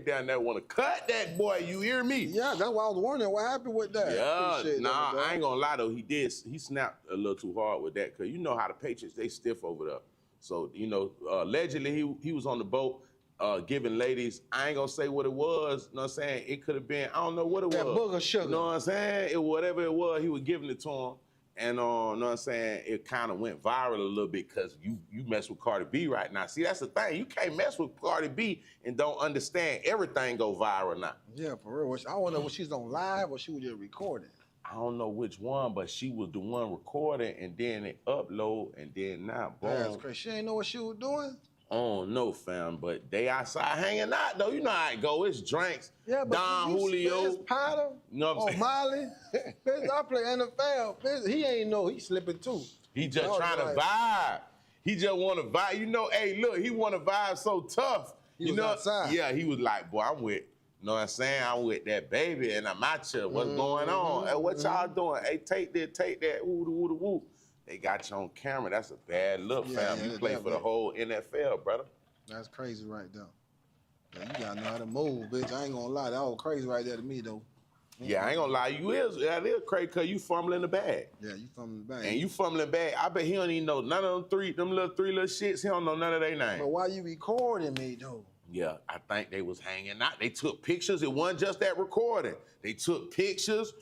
down there want to cut that boy. You hear me? Yeah, that's why I was wondering what happened with that. Yeah, nah, I ain't gonna lie though. He snapped a little too hard with that because you know how the Patriots, they stiff over there. So, you know, allegedly he was on the boat giving ladies, I ain't gonna say what it was, you know what I'm saying? It could have been, I don't know what it was. That booger sugar. You know what I'm saying? Whatever it was, he was giving it to him. And you know what I'm saying? It kind of went viral a little bit because you mess with Cardi B right now. See, that's the thing. You can't mess with Cardi B and don't understand everything go viral now. Yeah, for real. I don't know if she's on live or she was just recording. I don't know which one, but she was the one recording and then it upload and then now, boom. That's crazy. She ain't know what she was doing? I don't know, fam, but they outside hanging out, though. You know how it go. It's drinks. Yeah, but Don Julio. It's Potter. You know what I'm saying? Molly. Bitch, I play NFL. Bitch, he ain't know. He slipping too. He just trying to vibe. He just want to vibe. You know, hey, look, he want to vibe so tough. He was outside. Yeah, he was like, boy, I'm with, you know what I'm saying? I'm with that baby and I'm out here. What's going on? Hey, what y'all doing? Hey, take that. Woo. They got you on camera. That's a bad look, fam. You play for the whole NFL, brother. That's crazy right there. Yeah, you gotta know how to move, bitch. I ain't gonna lie. That was crazy right there to me, though. Yeah, I ain't gonna lie. That is crazy because you fumbling the bag. Yeah, you fumbling the bag. And you fumbling the bag. I bet he don't even know none of them little three little shits. He don't know none of their names. But why you recording me, though? Yeah, I think they was hanging out. They took pictures. It wasn't just that recording. They took pictures,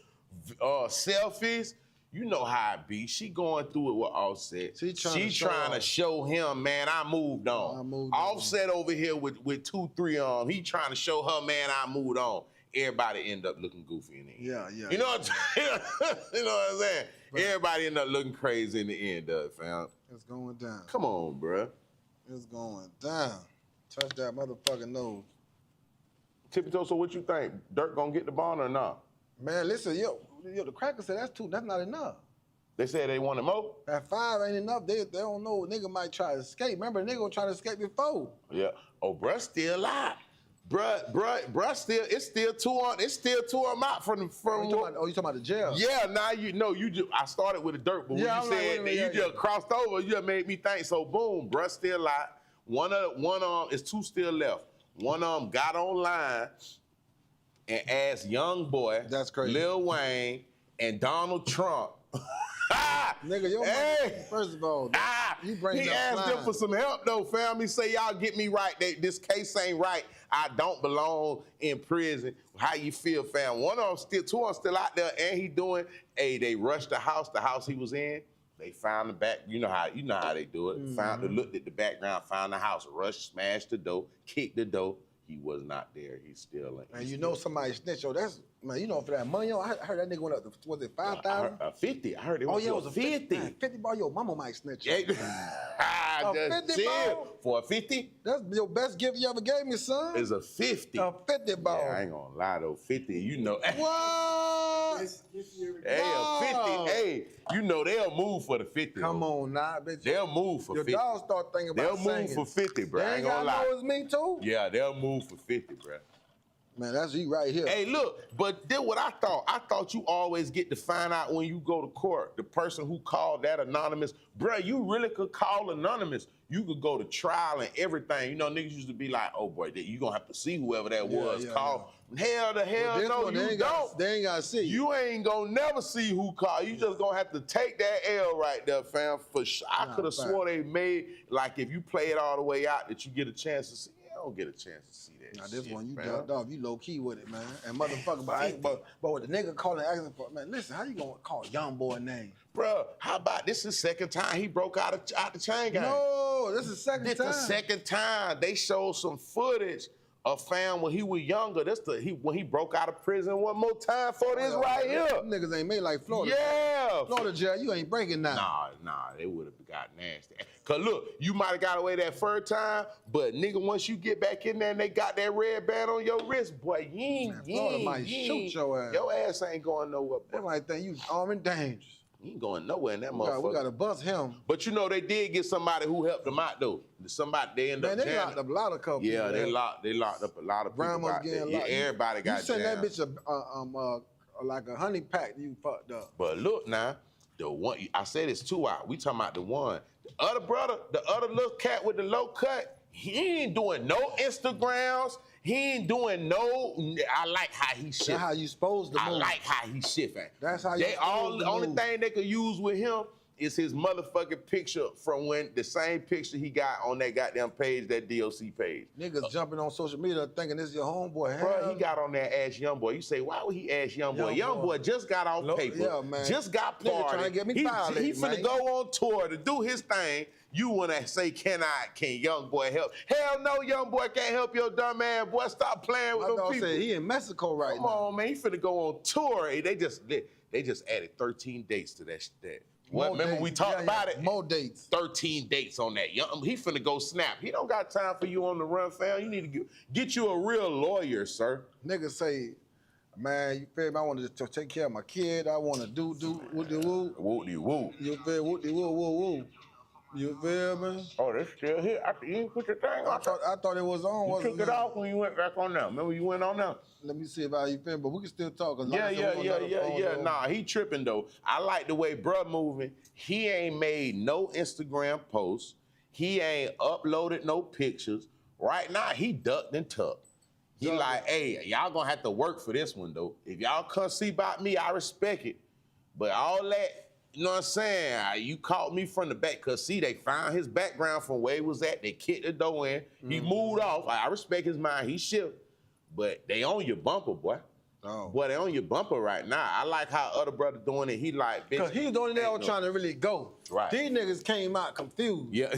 selfies. You know how it be. She going through it with Offset. She trying to show him, man, I moved on. Offset over here with 2-3 on. He trying to show her, man, I moved on. Everybody end up looking goofy in the end. Yeah. You know what I'm saying? But everybody end up looking crazy in the end of it, fam. It's going down. Come on, bruh. It's going down. Touch that motherfucking nose. Tippie, so what you think? Dirk gonna get the bond or not? Man, listen, yo, the cracker said that's not enough. They said they wanted more? That 5 ain't enough. They don't know. Nigga might try to escape. Remember, nigga gonna try to escape before. Yeah. Oh, bruh still alive. Bruh still, it's still two on out from you talking about the jail? Yeah, now you know, I started with the Dirt, but when you said that you just crossed over, you just made me think, so boom, bruh still alive. One is 2 still left. One of them got online and asked Young Boy, that's crazy, Lil Wayne, and Donald Trump. Nigga, your money, first of all, you bring he asked them for some help though, fam. He say, y'all get me right. This case ain't right. I don't belong in prison. How you feel, fam? One of them two of them still out there, and he doing. Hey, they rushed the house he was in. They found the back. You know how they do it. Looked at the background, found the house, rushed, smashed the door, kicked the door. He was not there. He's still in. And you know somebody snitched. Yo, that's, man, you know, for that money, I heard that nigga went up to, was it 5,000? 50. I heard it was, it was a 50. 50 ball, yo, mama might snitch. Yeah. A 50 ball? For a 50? That's your best gift you ever gave me, son. It's a 50. A 50 ball. Yeah, I ain't gonna lie though, 50, you know. What? Hey, a 50, hey, you know they'll move for the 50. Come on now, bitch. They'll move for 50. Your dog start thinking about They'll move for 50, bro. I ain't gonna lie. Know it's me too? Yeah, they'll move for 50, bro. Man, that's you right here. Hey, look, but then what I thought you always get to find out when you go to court, the person who called that anonymous, bruh, you really could call anonymous. You could go to trial and everything. You know, niggas used to be like, oh boy, you gonna have to see whoever that was call. Yeah. Hell no, you don't. They ain't gotta see. You ain't gonna never see who called. You just gonna have to take that L right there, fam. For sure. I could have swore they made, like if you play it all the way out, that you get a chance to see. You don't get a chance to see that. Now this one, you ducked off. You low key with it, man. And motherfucker, but with the nigga calling asking for, man, listen, how you gonna call Young Boy name? Bruh, how about this is the second time he broke out the chain gang? No, this is the second time. This the second time. They showed some footage of fam when he was younger. When he broke out of prison one more time for this right here. Niggas ain't made like Florida. Yeah. Florida jail, you ain't breaking now. Nah, they would have got nasty. Cause look, you might have got away that first time, but nigga, once you get back in there and they got that red band on your wrist, boy, Florida might shoot your ass. Your ass ain't going nowhere. They might think you armed and dangerous. He ain't going nowhere in that motherfucker. We gotta bust him. But you know they did get somebody who helped them out though. Somebody they ended up. Man, they locked up a lot of couples. Yeah, they locked up a lot of people. Grandma's getting locked. Everybody got jammed. You send that bitch like a honey pack. You fucked up. But look now, the one I said it's 2 out. We talking about the one. The other brother, the other little cat with the low cut. He ain't doing no Instagrams. He ain't doing no. I like how he shift. That's how you supposed to move. I like how he shifting. That's how you supposed to only move. thing they could use with him is his motherfucking picture from when the same picture he got on that goddamn page, that DOC page. Niggas jumping on social media thinking this is your homeboy. Bro, he got on there ask Youngboy. You say, why would he ask Youngboy? Youngboy just got off paper. Yeah, man. Just got Nigga trying to party. get me He violated, finna man. go on tour to do his thing. You wanna say, can Youngboy help? Hell no, Youngboy can't help your dumb ass, boy. Stop playing with My them dog people. said he in Mexico right Come now. on, man. He finna go on tour. They just added 13 dates to that. What? More Remember dates. we talked about it? More dates. 13 dates on that. He finna go snap. He don't got time for you on the run, fam. You need to get you a real lawyer, sir. Niggas say, man, you feel me? I want to take care of my kid. I want to do woody woo. Woody woo. You feel woody woo woo woo. You feel me? Oh, that's still here. You didn't put your thing on. I thought it was on. You wasn't took it off when you went back on now. Remember you went on now? Let me see if you feel me, but we can still talk. Yeah. Nah, he tripping though. I like the way bruh moving. He ain't made no Instagram posts. He ain't uploaded no pictures. Right now, he ducked and tucked. He like, hey, y'all gonna have to work for this one though. If y'all come see about me, I respect it. But all that, you know what I'm saying? You caught me from the back, cause see, they found his background from where he was at. They kicked the door in. He moved off. I respect his mind. He shifted. But they on your bumper, boy. Oh. Boy, they on your bumper right now. I like how other brother doing it. He like, bitch. Cause he the only nigga trying to really go. Right. These niggas came out confused. Yeah.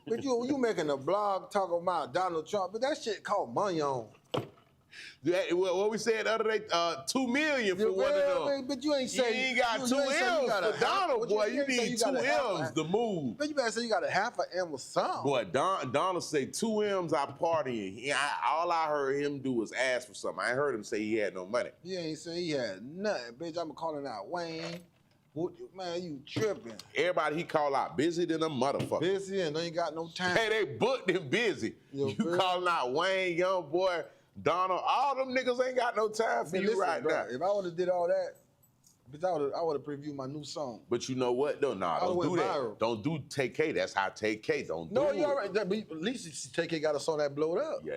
But you making a blog talking about Donald Trump, but that shit called money on. What we said the other day, 2 million for one of them. But you ain't say you ain't got 2 M's for Donald, boy. You need 2 M's to move. But you better say you got a half an M or something. Boy, Donald say 2 M's I partying. All I heard him do was ask for something. I ain't heard him say he had no money. He ain't say he had nothing, bitch. I'm calling out Wayne. Man, you tripping. Everybody he call out busy than a motherfucker. Busy and they ain't got no time. Hey, they booked him busy. You Bill. calling out Wayne, young boy, Donald, all them niggas ain't got no time for you right now. If I would have did all that, bitch, I would have previewed my new song. But you know what though? Nah, don't do that. Viral. Don't do Take K. That's how Take K. Don't do No, it. you all right. But at least Take got a song that blowed up. Yeah.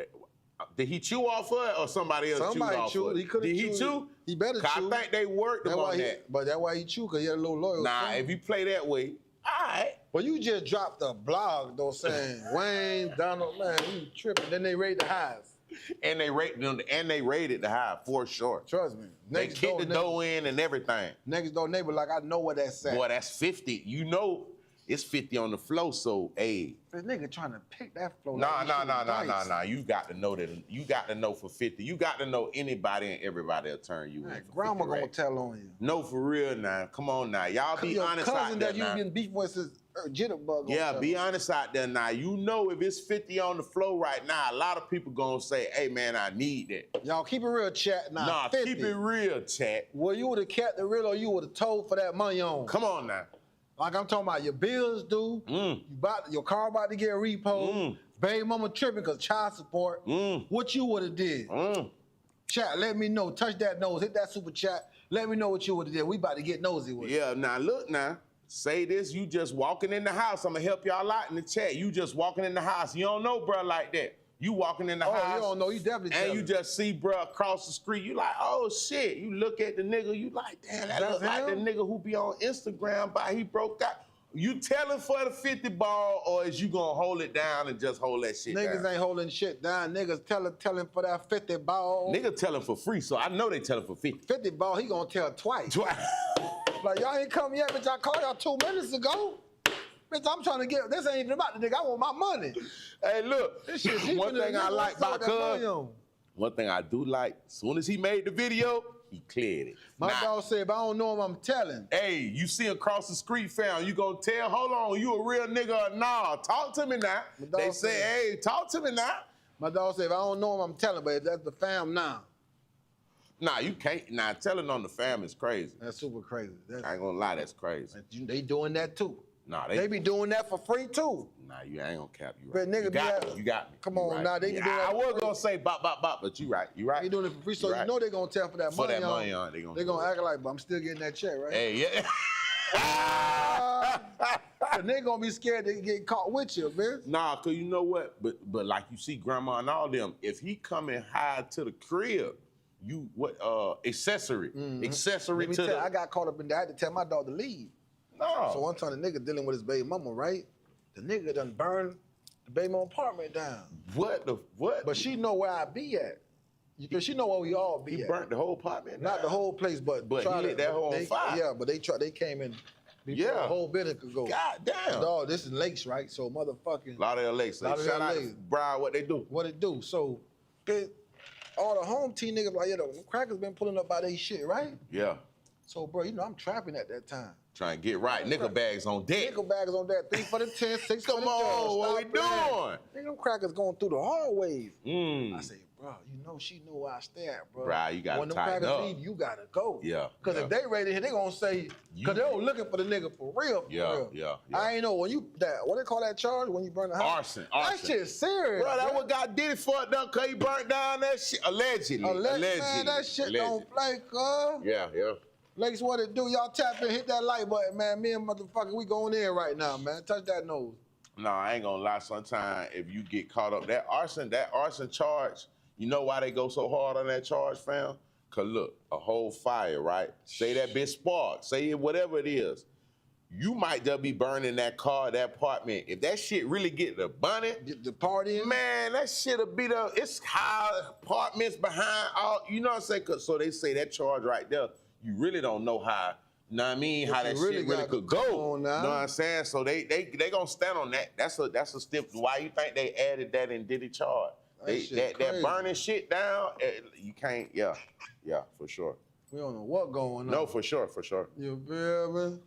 Did he chew off of it or somebody else chewed off of it? He could have chewed. Did he chew? He better chew. I think they worked him on that. But that's why he chewed, because he had a little loyal. Nah, fan. if you play that way, all right. Well, you just dropped a blog though saying Wayne, Donald, man, you tripping. Then they rate the highs. And they rated the high for sure. Trust me. They kicked the door in and everything. Next door neighbor, like I know where that's at. Boy, that's 50. You know it's 50 on the flow, so hey. This nigga trying to pick that flow. Nah. You got to know that. You got to know for 50. You got to know anybody and everybody will turn you in. Grandma gonna tell on you. No, for real now. Come on now. Y'all be honest out cousin there that you now. been beef with since Jitterbug. Yeah, be honest out there now. You know if it's 50 on the flow right now, a lot of people gonna say, hey man, I need that. Y'all keep it real, chat. Nah, 50. Keep it real, chat. Well, you would have kept the real or you would have told for that money on. Come on now. Like I'm talking about your bills due, your car about to get repoed, baby mama tripping because child support. What you would have did? Chat, let me know. Touch that nose, hit that super chat. Let me know what you would have did. We about to get nosy with it. Yeah, now look now. Say this, you just walking in the house. I'm gonna help y'all out in the chat. You just walking in the house. You don't know bruh like that. You walking in the house. Oh, you don't know. You definitely and you just see bruh across the street. You like, oh shit. You look at the nigga. You like, damn, that look like the nigga who be on Instagram, but he broke out. You telling for the 50 ball, or is you gonna hold it down and just hold that shit Niggas down? ain't holding shit down. Niggas telling for that 50 ball. Nigga telling for free, so I know they telling for 50. 50 ball, he gonna tell twice. Like, y'all ain't come yet, bitch. I called y'all 2 minutes ago. Bitch, I'm trying to get, this ain't even about the nigga. I want my money. Hey, look, this shit one thing I like about Cuz, one thing I do like, as soon as he made the video, he cleared it. My dog said, if I don't know him, I'm telling. Hey, you see across the street, fam, you gonna tell, hold on, you a real nigga or nah? Talk to me now. They say, hey, talk to me now. My dog said, if I don't know him, I'm telling, but if that's the fam now. Nah, you can't. Nah, telling on the fam is crazy. That's super crazy. I ain't gonna lie, that's crazy. They doing that too. Nah, they be doing that for free too. Nah, you ain't gonna cap. You But right. nigga, You got me. Come on, now they be doing that. I was gonna say bop, but you right. You right. They doing it for free, so you know they gonna tell for that money. For that money on. They gonna act like, but I'm still getting that check, right? Hey, yeah. The nigga gonna be scared to get caught with you, bitch. Nah, cause you know what? But like you see grandma and all them, if he come and hide to the crib, you what accessory. Accessory Let me to tell the you, I got caught up in that. I had to tell my dog to leave. No. So one time the nigga dealing with his baby mama, right? The nigga done burned the baby mama apartment down. What? But she know where I be at. Because she know where we all be He at. burnt the whole apartment down? Not the whole place, but he lit that whole on fire. Yeah, but they came in before the whole building could go. God damn. Dog, this is Lakes, right? So motherfucking Lauderdale Lakes. So shout out to Brian, what they do. What it do? So all the home team niggas like, the crackers been pulling up by they shit, right? Yeah. So, bro, I'm trapping at that time. Trying to get right. Nickel bags on deck. Nickel bags on deck. 3 for the 10, 6 for the 10. Come on, what we doing? Nigga, them crackers going through the hallways. I say, bro, she knew where I stay at, bro. Bro, you got to when them tighten crackers up. leave, you got to go. Yeah. Because if they ready here, they going to say, because they were looking for the nigga for real, Yeah. I ain't know, what they call that charge when you burn the house? Arson. That shit serious. Bro, that what got Diddy fucked up because he burnt down that shit. Allegedly. Man, that shit don't play, cuz. Yeah. Lakes, what it do? Y'all tap in, hit that like button, man. Me and motherfucker, we going in right now, man. Touch that nose. No, I ain't gonna lie. Sometimes if you get caught up, that arson charge, you know why they go so hard on that charge, fam? Cause look, a whole fire, right? Say that bitch spark, say it, whatever it is. You might just be burning that car, that apartment. If that shit really get the bunny, get the party in, man, that shit'll be it's high apartments behind all, you know what I'm saying? So they say that charge right there, you really don't know how, you know what I mean, how that shit really could go. You know what I'm saying? So they gonna stand on that. That's a step. Why you think they added that in Diddy charge? That burning shit down, you can't, yeah, for sure. We don't know what going on. No, for sure. You feel me?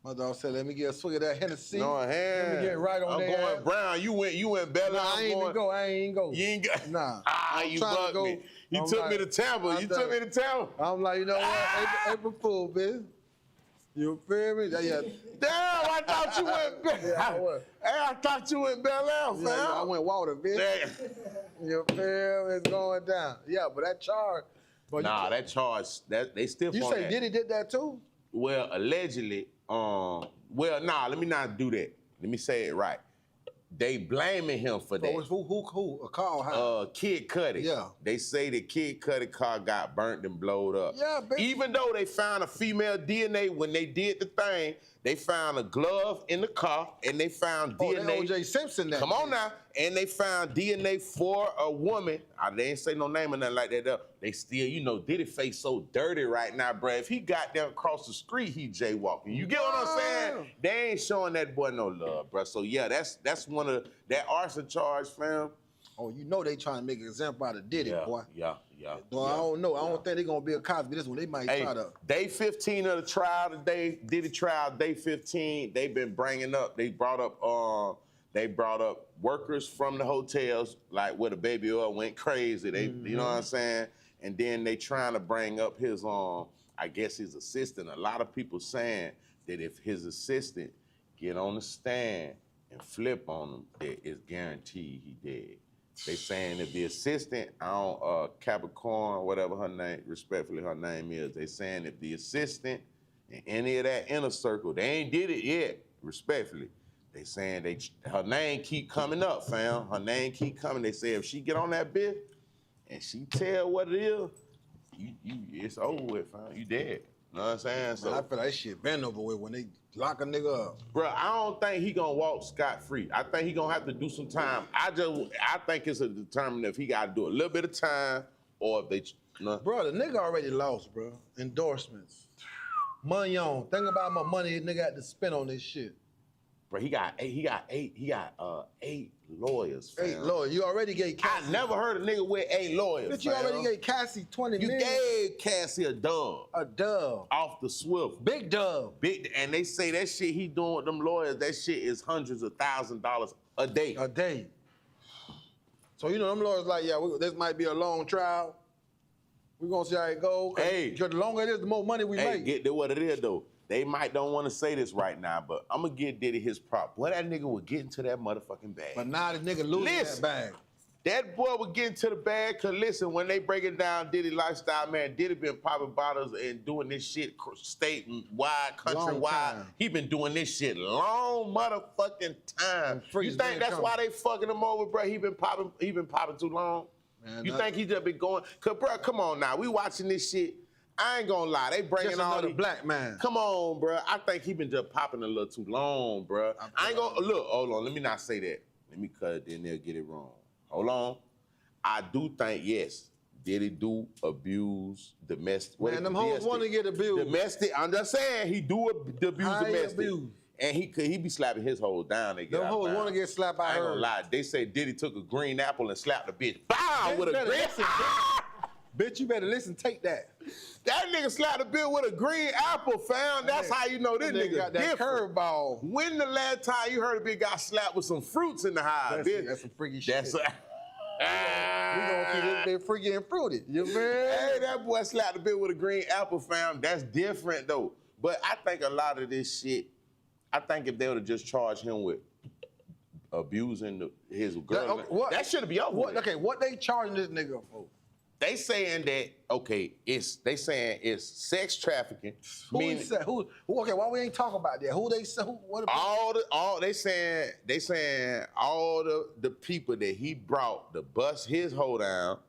My dog said, let me get a swig of that Hennessy. No, let me get right on there. I'm going brown. You went Bella. Nah, I ain't even go. You ain't go. Nah. You bugged me. You took me to Tampa. I'm like, you know what? April Fool, bitch. You feel me? Yeah. Damn, I thought you went Bella. I thought you went Bella, fam. Yeah, I went water, bitch. You feel me? It's going down. Yeah, but that charge. That charge, they still. You say Diddy did that too? Well, allegedly. Let me not do that. Let me say it right. They blaming him for that. Who? A car? How? Kid Cudi. Yeah. They say the Kid Cudi car got burnt and blowed up. Yeah, baby. Even though they found a female DNA when they did the thing, they found a glove in the car and they found DNA. That O.J. Simpson. Come on now. And they found DNA for a woman. They ain't say no name or nothing like that though. They still, Diddy face so dirty right now, bro. If he got down across the street, he jaywalking. You get what I'm saying? They ain't showing that boy no love, bro. So yeah, that's one of that arson charge, fam. Oh, they trying to make an example out of Diddy, boy. Yeah. Well, I don't know. I don't think they're gonna be a Cosby this one. They might try to. Day 15 of the trial today, Diddy trial, day 15, they've been bringing up, they brought up workers from the hotels, like where the baby oil went crazy. They, you know what I'm saying? And then they trying to bring up his, I guess his assistant. A lot of people saying that if his assistant get on the stand and flip on him, that it's guaranteed he dead. They saying if the assistant, Capricorn, whatever her name, respectfully her name is, they saying if the assistant in any of that inner circle, they ain't did it yet, respectfully. They saying her name keep coming up, fam. Her name keep coming. They say if she get on that bitch and she tell what it is, it's over with, fam. You dead. You know what I'm saying? So I feel that shit been over with when they lock a nigga up. Bro, I don't think he gonna walk scot-free. I think he gonna have to do some time. I think it's a determinant if he gotta do a little bit of time or if they, Bro, the nigga already lost, bro. Endorsements. Money on. Think about how much money the nigga had to spend on this shit. Bro, he got eight lawyers, fam. 8 lawyers. You already gave Cassie. I never heard a nigga with 8 lawyers. But you already gave Cassie 20 million. You gave Cassie a dub. A dub. Off the swivel. Big dub. And they say that shit he doing with them lawyers, that shit is hundreds of $1,000s a day. A day. So them lawyers like, this might be a long trial. We're gonna see how it goes. Because the longer it is, the more money we make. Get to what it is though. They don't want to say this right now, but I'm going to give Diddy his prop. Boy, that nigga was getting to that motherfucking bag. But now the nigga losing that bag. That boy would get into the bag, cause listen, when they break it down, Diddy lifestyle, man, Diddy been popping bottles and doing this shit state-wide, countrywide. He been doing this shit long motherfucking time. You think that's why they fucking him over, bro? He been popping too long? Man, you think he just been going? Cause bro, come on now, we watching this shit. I ain't gonna lie, they bringing just all the black man. Come on, bro. I think he been just popping a little too long, bro. I ain't gonna look. Hold on, let me not say that. Let me cut it, then they'll get it wrong. Hold on. I do think, yes, Diddy do abuse domestic. Man, them hoes want to get abused. Domestic, I'm just saying, he do abuse domestic. And he be slapping his hoes down. Them hoes want to get slapped by her. I ain't gonna lie. They say Diddy took a green apple and slapped a bitch. Bow with a green apple. Bitch, you better listen, take that. That nigga slapped a bitch with a green apple, fam. That's how you know this nigga got that curveball. When the last time you heard a bitch got slapped with some fruits in the house, bitch? That's some freaky shit. That's we gonna keep this bitch freaky and fruity. You feel? Hey, that boy slapped a bitch with a green apple, fam. That's different though. But I think a lot of this shit, I think if they would have just charged him with abusing his girl, that should be over. What they charging this nigga for? They saying that they saying it's sex trafficking. Okay, why we ain't talking about that? Who they say? They saying all the people that he brought to bust his hoe down,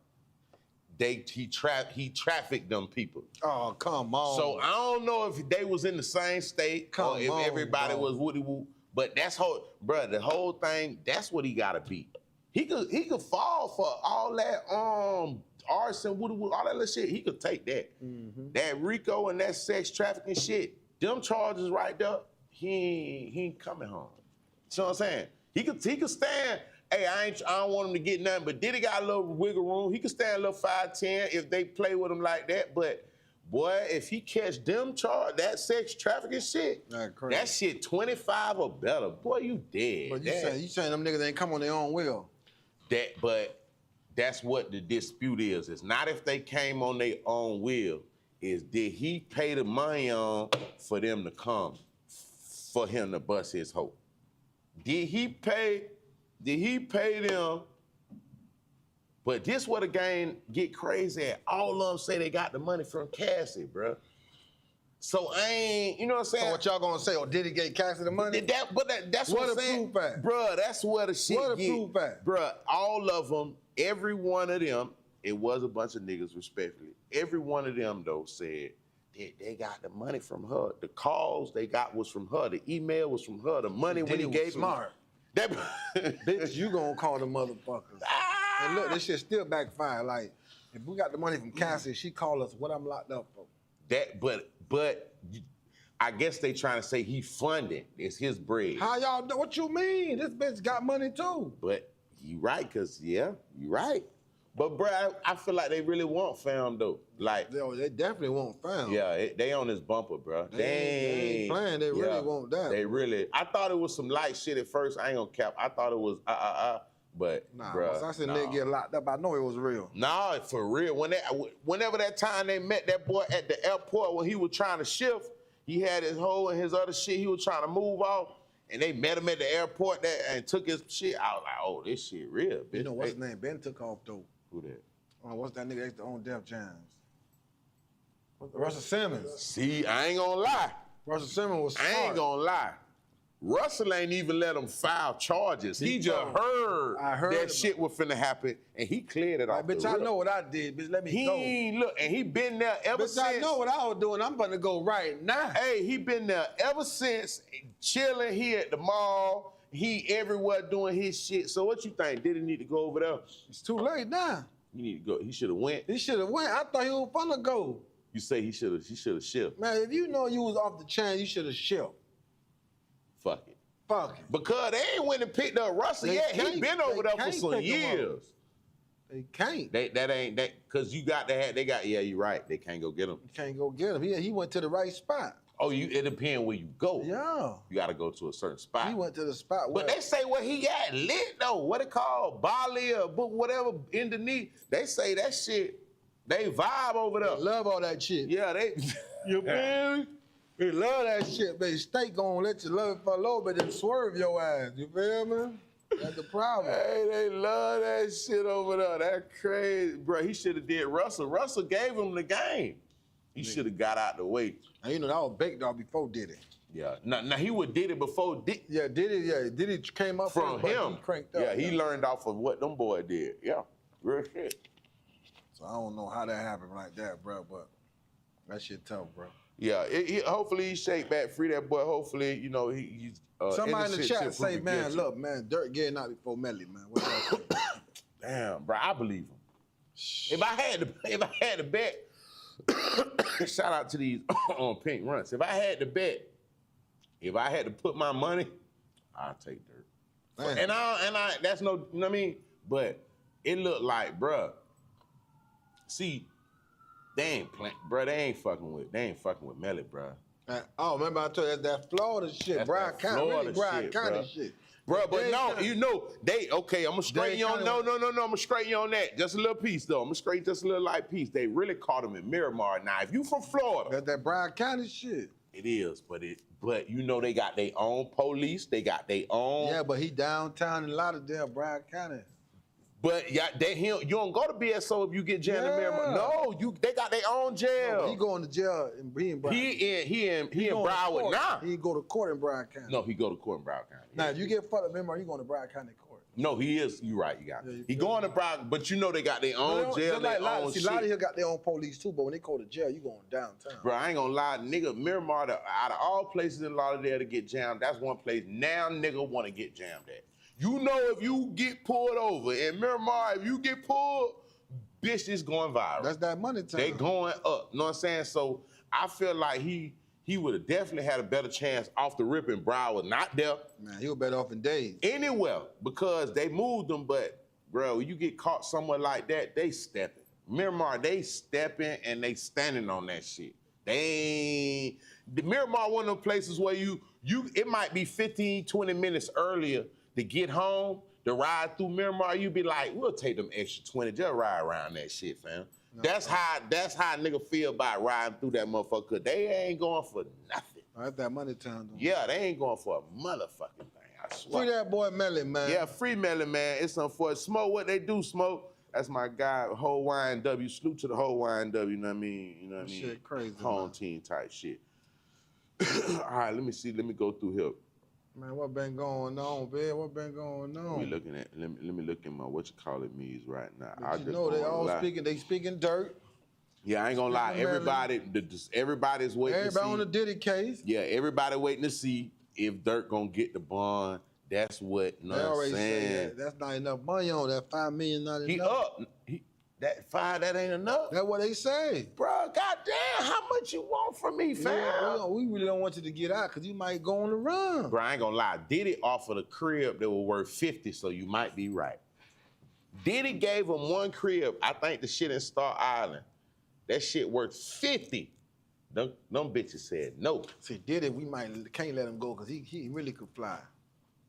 he trafficked them people. Oh, come on. So I don't know if they was in the same state or if everybody was woody woo. But that's the whole thing. That's what he gotta be. He could fall for all that arson, woody woo, all that little shit. He could take that. Mm-hmm. That RICO and that sex trafficking shit. Them charges right there. He ain't coming home. You know what I'm saying? He could stand. Hey, I don't want him to get nothing, but Diddy got a little wiggle room. He could stand a little 5'10" if they play with him like that. But boy, if he catch them that sex trafficking shit, that shit 25 or better. Boy, you dead. But you saying them niggas ain't come on their own will. But that's what the dispute is. It's not if they came on their own will. Is did he pay the money on for them to come, for him to bust his hoe? Did he pay them? But this where the game get crazy at. All of them say they got the money from Cassie, bro. So I ain't, you know what I'm saying? So what y'all gonna say? Or did he get Cassie the money? That's what I'm saying. Bro, that's where the shit what the proof at? Bro, all of them, every one of them, it was a bunch of niggas, respectfully. Every one of them, though, said they got the money from her. The calls they got was from her. The email was from her. The money when he gave smart. Bitch, you gonna call the motherfuckers. And look, this shit still backfire. Like, if we got the money from Cassie, she call us what I'm locked up for. But I guess they trying to say he funded. It's his bread. How y'all know? What you mean? This bitch got money too. But you right, you right. But bro, I feel like they really want fam though. Like they definitely want fam. Yeah, they on this bumper, bro. They ain't playing. They really want that. They really. I thought it was some light shit at first. I ain't gonna cap. I thought it was but bro. Once I said nigga get locked up, I know it was real. Nah, for real. Whenever that time they met that boy at the airport when he was trying to shift, he had his hoe and his other shit. He was trying to move off. And they met him at the airport and took his shit. I was like, oh, this shit real, bitch. You know what's his name? Ben took off though. Who that? Oh, what's that nigga that used to own Def Jams? Russell Simmons. See, I ain't gonna lie. Russell Simmons was smart. I ain't gonna lie. Russell ain't even let him file charges. He just heard that shit was finna happen, and he cleared it off. Bitch, I know what I did. Bitch, let me go. Look, and he been there ever since. I know what I was doing. I'm gonna go right now. Hey, he been there ever since, chilling here at the mall. He everywhere doing his shit. So what you think? Did he need to go over there? It's too late now. He need to go. He should have went. He should have went. I thought he was finna go. You say he should have shipped. Man, if you know you was off the chain, you should have shipped. Fuck it. Fuck it. Because they ain't went and picked up Russell yet. He been over there for some years. They can't. That ain't that because you got to have. They got. Yeah, you're right. They can't go get him. You can't go get him. He went to the right spot. Oh, it depends where you go. Yeah. You got to go to a certain spot. He went to the spot. But they say where he at lit though. What it called? Bali or whatever underneath. They say that shit. They vibe over there. They love all that shit. Yeah, they. You feel me? They love that shit, baby. State gonna let you love it for a little bit and swerve your ass. You feel me? That's the problem. Hey, they love that shit over there. That crazy, bro. He should have did Russell. Russell gave him the game. He should have got out the way. And you know that was Big Dog before Diddy. Yeah. Now he would did it before Diddy. Yeah, Diddy came up From first, him. He cranked up. Yeah, he learned off of what them boys did. Yeah, real shit. So I don't know how that happened like that, bro, but that shit tough, bro. Yeah, hopefully he shake back, free that boy. Hopefully, you know, he's somebody in the chat shit say, proof man, guilty. look, man, Dirt getting out before Melly, man. What y'all think? Damn, bro, I believe him. If I had to bet, shout out to these on Pink Runts. If I had to bet, if I had to put my money, I'd take Dirt. Man. And I that's no, you know what I mean? But it looked like, bruh, see, they ain't fucking with Melly, bruh. Remember I told you that Florida shit, That's Bryan that County, really Florida Bryan shit, County bruh. shit. Bro, but Dade no, County. you know, I'm gonna straighten you on. No, I'm gonna straighten you on that. Just a little piece, though. I'm gonna straighten just a little light piece. They really caught him in Miramar. Now, if you from Florida, That's that Bryan County shit. it is, but you know they got their own police. They got their own. Yeah, but he downtown in Lauderdale, Bryan County. But yeah, you don't go to BSO if you get jammed in Miramar. No, they got their own jail. No, he going to jail in Bryan. He in Broward now. He go to court in Bryan County. No, he go to court in Broward County. Now, if you get fucked up Miramar, you going to Bryan County court. No, he is. You right. You got it. Yeah, He going to Broward, but you know they got their own jail, their own shit. Lauderdale got their own police too, but when they go to jail, you going downtown. Bro, I ain't gonna lie, nigga, Miramar, out of all places in Lauderdale to get jammed, that's one place now nigga wanna get jammed at. You know if you get pulled over in Miramar, if you get pulled, bitch, it's going viral. That's that money time. They going up, you know what I'm saying? So I feel like he would have definitely had a better chance off the rip in Broward, not there. Man, he was better off in days. Anywhere, because they moved them, but bro, you get caught somewhere like that, they stepping. Miramar, they stepping and they standing on that shit. The Miramar one of them places where it might be 15, 20 minutes earlier to get home, to ride through Miramar, you be like, we'll take them extra 20, just ride around that shit, fam. No. That's how a nigga feel about riding through that motherfucker, 'cause they ain't going for nothing. That's that money time, though. Yeah, they ain't going for a motherfucking thing, I swear. Free that boy Melly, man. Yeah, free Melly, man. It's unfortunate. Smoke what they do, Smoke. That's my guy, whole YNW. Salute to the whole YNW, you know what I mean? You know what I mean? Shit crazy, Home man. team type shit. All right, let me see. Let me go through here. Man, what been going on, man? What been going on? Let me look at my me's right now. But you know they all speaking dirt. Yeah, I ain't gonna lie. Everybody's waiting to see. Everybody on the Diddy case. Yeah, everybody waiting to see if Dirt gonna get the bond. That's what, you know what I'm saying? That's not enough money on that. $5 million not enough. He up. That ain't enough. That's what they say. Bro, goddamn, how much you want from me, fam? Yeah, we really don't want you to get out because you might go on the run. Bro, I ain't gonna lie. Diddy offered a crib that was worth 50, so you might be right. Diddy gave him one crib. I think the shit in Star Island. That shit worth 50. Them bitches said no. See, Diddy, can't let him go because he really could fly.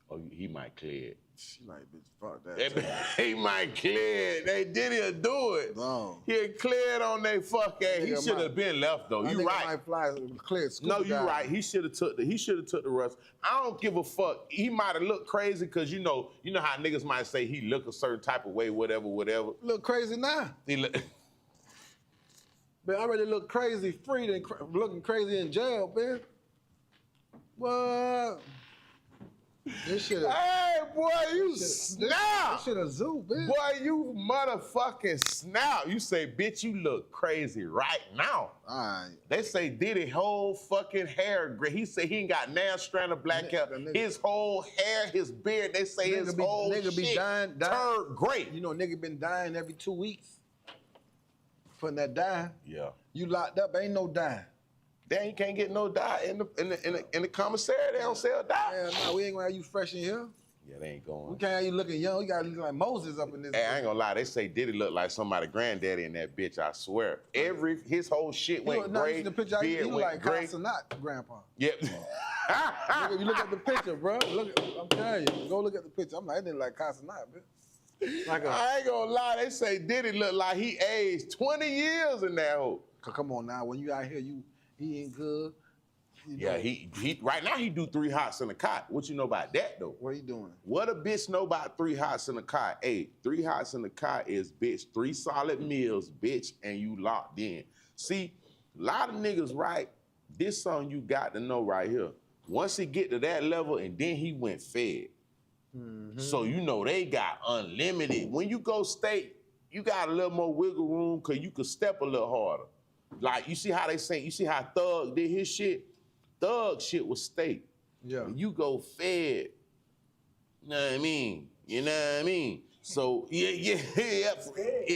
Oh, he might clear it. She like, bitch, fuck that. He might clear it. They Diddy'll do it. No. He'll clear it on their fuck ass. He should have been left though. You right. Might fly clear. No, you right. He should have took the rest. I don't give a fuck. He might have looked crazy because you know how niggas might say he look a certain type of way, whatever. Look crazy now. He look. Man, I already look crazy free than looking crazy in jail, man. What? This shit. Hey, boy, you snap. This shit a zoo, bitch. Boy, you motherfucking snap. You say, bitch, you look crazy right now. All right. They say Diddy whole fucking hair gray. He say he ain't got now strand of black hair. His whole hair, his beard, they say his whole shit be dying. turned gray. You know, nigga been dying every 2 weeks. Putting that dye. Yeah. You locked up, ain't no dye. Then you can't get no dye in the commissary. They don't sell dye. Yeah, no, we ain't gonna have you fresh in here. Yeah, they ain't going. We can't have you looking young. You gotta look like Moses up in this. Hey, I ain't gonna lie. They say Diddy look like somebody granddaddy in that bitch. I swear. His whole shit went gray. The picture, he beard look went like gray. Casanat, grandpa. Yep. You look at the picture, bro. I'm telling you, go look at the picture. I'm like, that nigga like Casanat, bitch. I ain't gonna lie. They say Diddy look like he aged 20 years in that hole. Come on now, when you out here, you eating good, Yeah, he right now he do 3 hots in a cot. What you know about that though? What he doing? What a bitch know about 3 hots in a cot? Hey, 3 hots in a cot is bitch 3 solid meals, bitch, and you locked in. See, a lot of niggas, right? This song you got to know right here. Once he get to that level, and then he went fed. So you know they got unlimited. When you go state, you got a little more wiggle room because you could step a little harder. Like you see how they say, you see how Thug did his shit? Thug shit was state. Yeah. When you go fed, you know what I mean? You know what I mean? So yeah.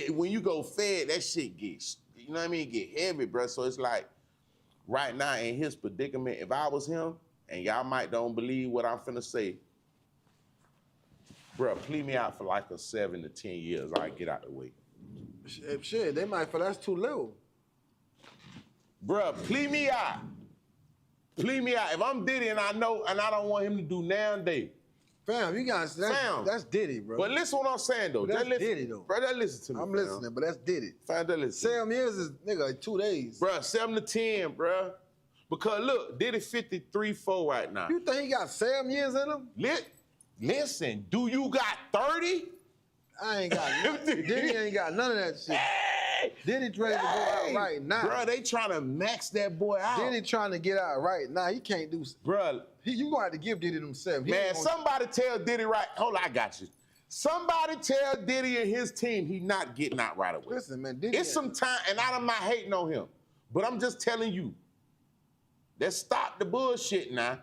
When you go fed, that shit gets, you know what I mean? Get heavy, bro. So it's like, right now in his predicament, if I was him, and y'all might don't believe what I'm finna say, bro, plea me out for like a 7 to 10 years. All right, get out the way. Shit, they might feel that's too little. Bro, plea me out. Plea me out. If I'm Diddy and I know, and I don't want him to do nowadays. Fam, you guys, that's Diddy, bro. But listen what I'm saying, though. But that's Diddy, though. Bro, that listen to me, I'm listening, but that's Diddy. Fam, that listen. 7 years is, nigga, like 2 days. Bro, 7 to 10, bro. Because look, Diddy 53-4 right now. You think he got 7 years in him? Listen, do you got 30? I ain't got nothing. Diddy ain't got none of that shit. Hey, Diddy ready to go out right now. Bro, they trying to max that boy out. Diddy trying to get out right now. He can't do. Bro, You gonna have to give Diddy them 7. Man, somebody tell Diddy right. Hold on, I got you. Somebody tell Diddy and his team he not getting out right away. Listen, man, Diddy. It's some time, and I'm not hating on him, but I'm just telling you. Let's stop the bullshit now.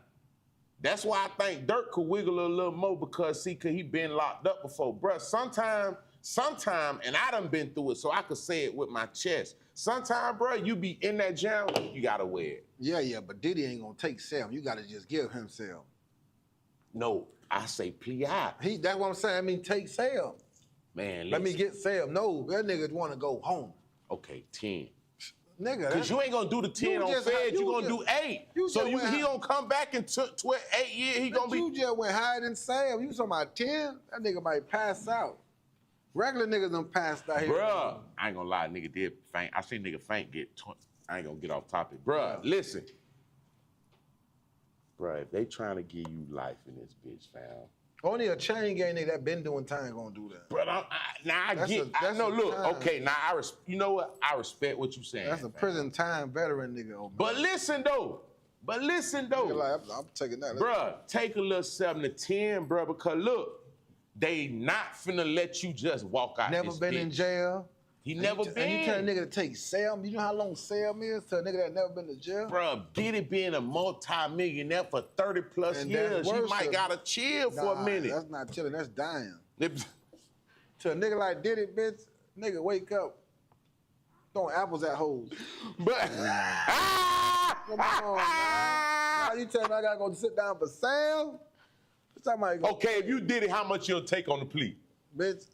That's why I think Dirk could wiggle a little more because, see, cause he been locked up before. Bruh, sometime, and I done been through it, so I could say it with my chest. Sometime, bruh, you be in that jam, you gotta wear it. Yeah, but Diddy ain't gonna take 7. You gotta just give him 7. No, I say plea out. That's what I'm saying. I mean, take 7. Man, Let me get 7. No, that nigga wanna go home. Okay, 10. Nigga, Cause you ain't gonna do the 10 on Fed, you gonna do 8. So he gonna come back in 8 years, he gonna be. You just went higher than Sam. You talking about 10? That nigga might pass out. Regular niggas done passed out here. Bruh, I ain't gonna lie, nigga did faint. I seen nigga faint get 20. I ain't gonna get off topic. Bruh, listen. Bruh, if they trying to give you life in this bitch, fam. Only a chain gang nigga that been doing time gonna do that. But I know. Look, okay. Now you know what? I respect what you saying. That's a prison time veteran nigga. Oh, but listen though. Nigga, like, I'm taking that. Bruh, take a little 7 to 10, bruh, because look, they not finna let you just walk out. Never been in jail. He never been. And you tell a nigga to take Sam. You know how long Sam is to a nigga that never been to jail? Bruh, Diddy being a multi-millionaire for 30 plus years, you might gotta chill for a minute. That's not chilling, that's dying. To a nigga like Diddy, bitch, nigga wake up, throwing apples at hoes. But come on, man. Now you tell me I gotta go sit down for Sam? Okay, if you did it, how much you'll take on the plea? Bitch,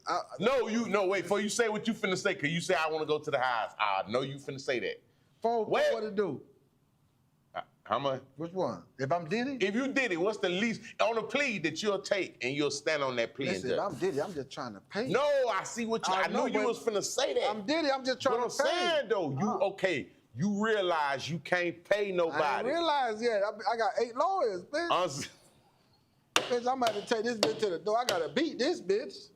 wait, before you say what you finna say, cause you say I wanna go to the highs. I know you finna say that. What to do? How much? Which one? If I'm Diddy? If you did it, what's the least on a plea that you'll take and you'll stand on that plea? Listen, if I'm Diddy, I'm just trying to pay. No, I see what you. I knew you was finna say that. I'm Diddy, I'm just trying to pay. What I'm saying though, you realize you can't pay nobody. I didn't realize yet. I got 8 lawyers, bitch. Bitch, I'm about to take this bitch to the door. I gotta beat this bitch.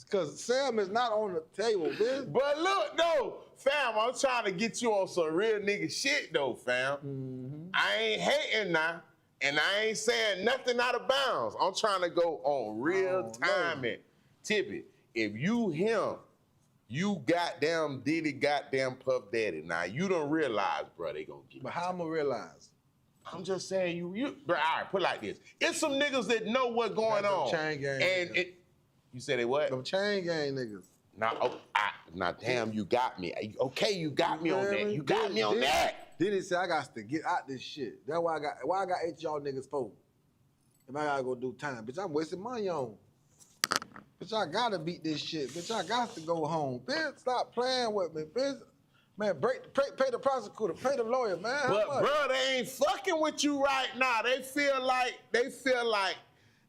Cause Sam is not on the table, bitch. But look, though, fam, I'm trying to get you on some real nigga shit, though, fam. I ain't hating now, and I ain't saying nothing out of bounds. I'm trying to go on real time and Tippie. If you him, you goddamn Diddy, goddamn Puff Daddy. Now, you don't realize, bro, they gonna get But how I'm gonna realize? I'm just saying, bro, all right, put it like this. It's some niggas that know what's going on. Chain gang and you said they what? Them chain gang niggas. Now, damn, you got me. Okay, you got me on that. You got me on that. Diddy said I got to get out this shit. That's why I got 8 y'all niggas for. If I gotta go do time, bitch, I'm wasting money on. Bitch, I gotta beat this shit. Bitch, I got to go home. Bitch, stop playing with me, bitch. Man, pay the prosecutor, pay the lawyer, man. But bro, they ain't fucking with you right now. They feel like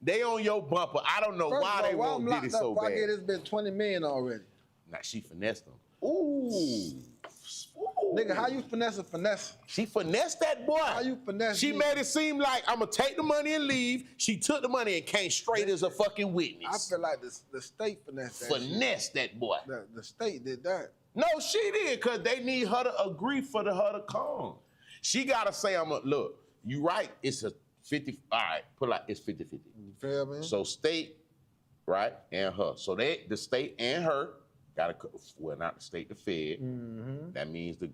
they on your bumper. I don't know why they won't get it so bad. I get this bitch $20 million already. Now she finessed them. Ooh. Nigga, how you finesse? She finessed that boy. How you finesse? She made it seem like I'm gonna take the money and leave. She took the money and came straight as a fucking witness. I feel like the state finessed that. Finessed that boy. The state did that. No, she did, because they need her to agree for her to come. She gotta say, look, you right, it's a 50, all right, put it like it's 50-50. You feel me? So state, right, and her. So the state and her gotta, well, not the state, the Fed. Mm-hmm. That means the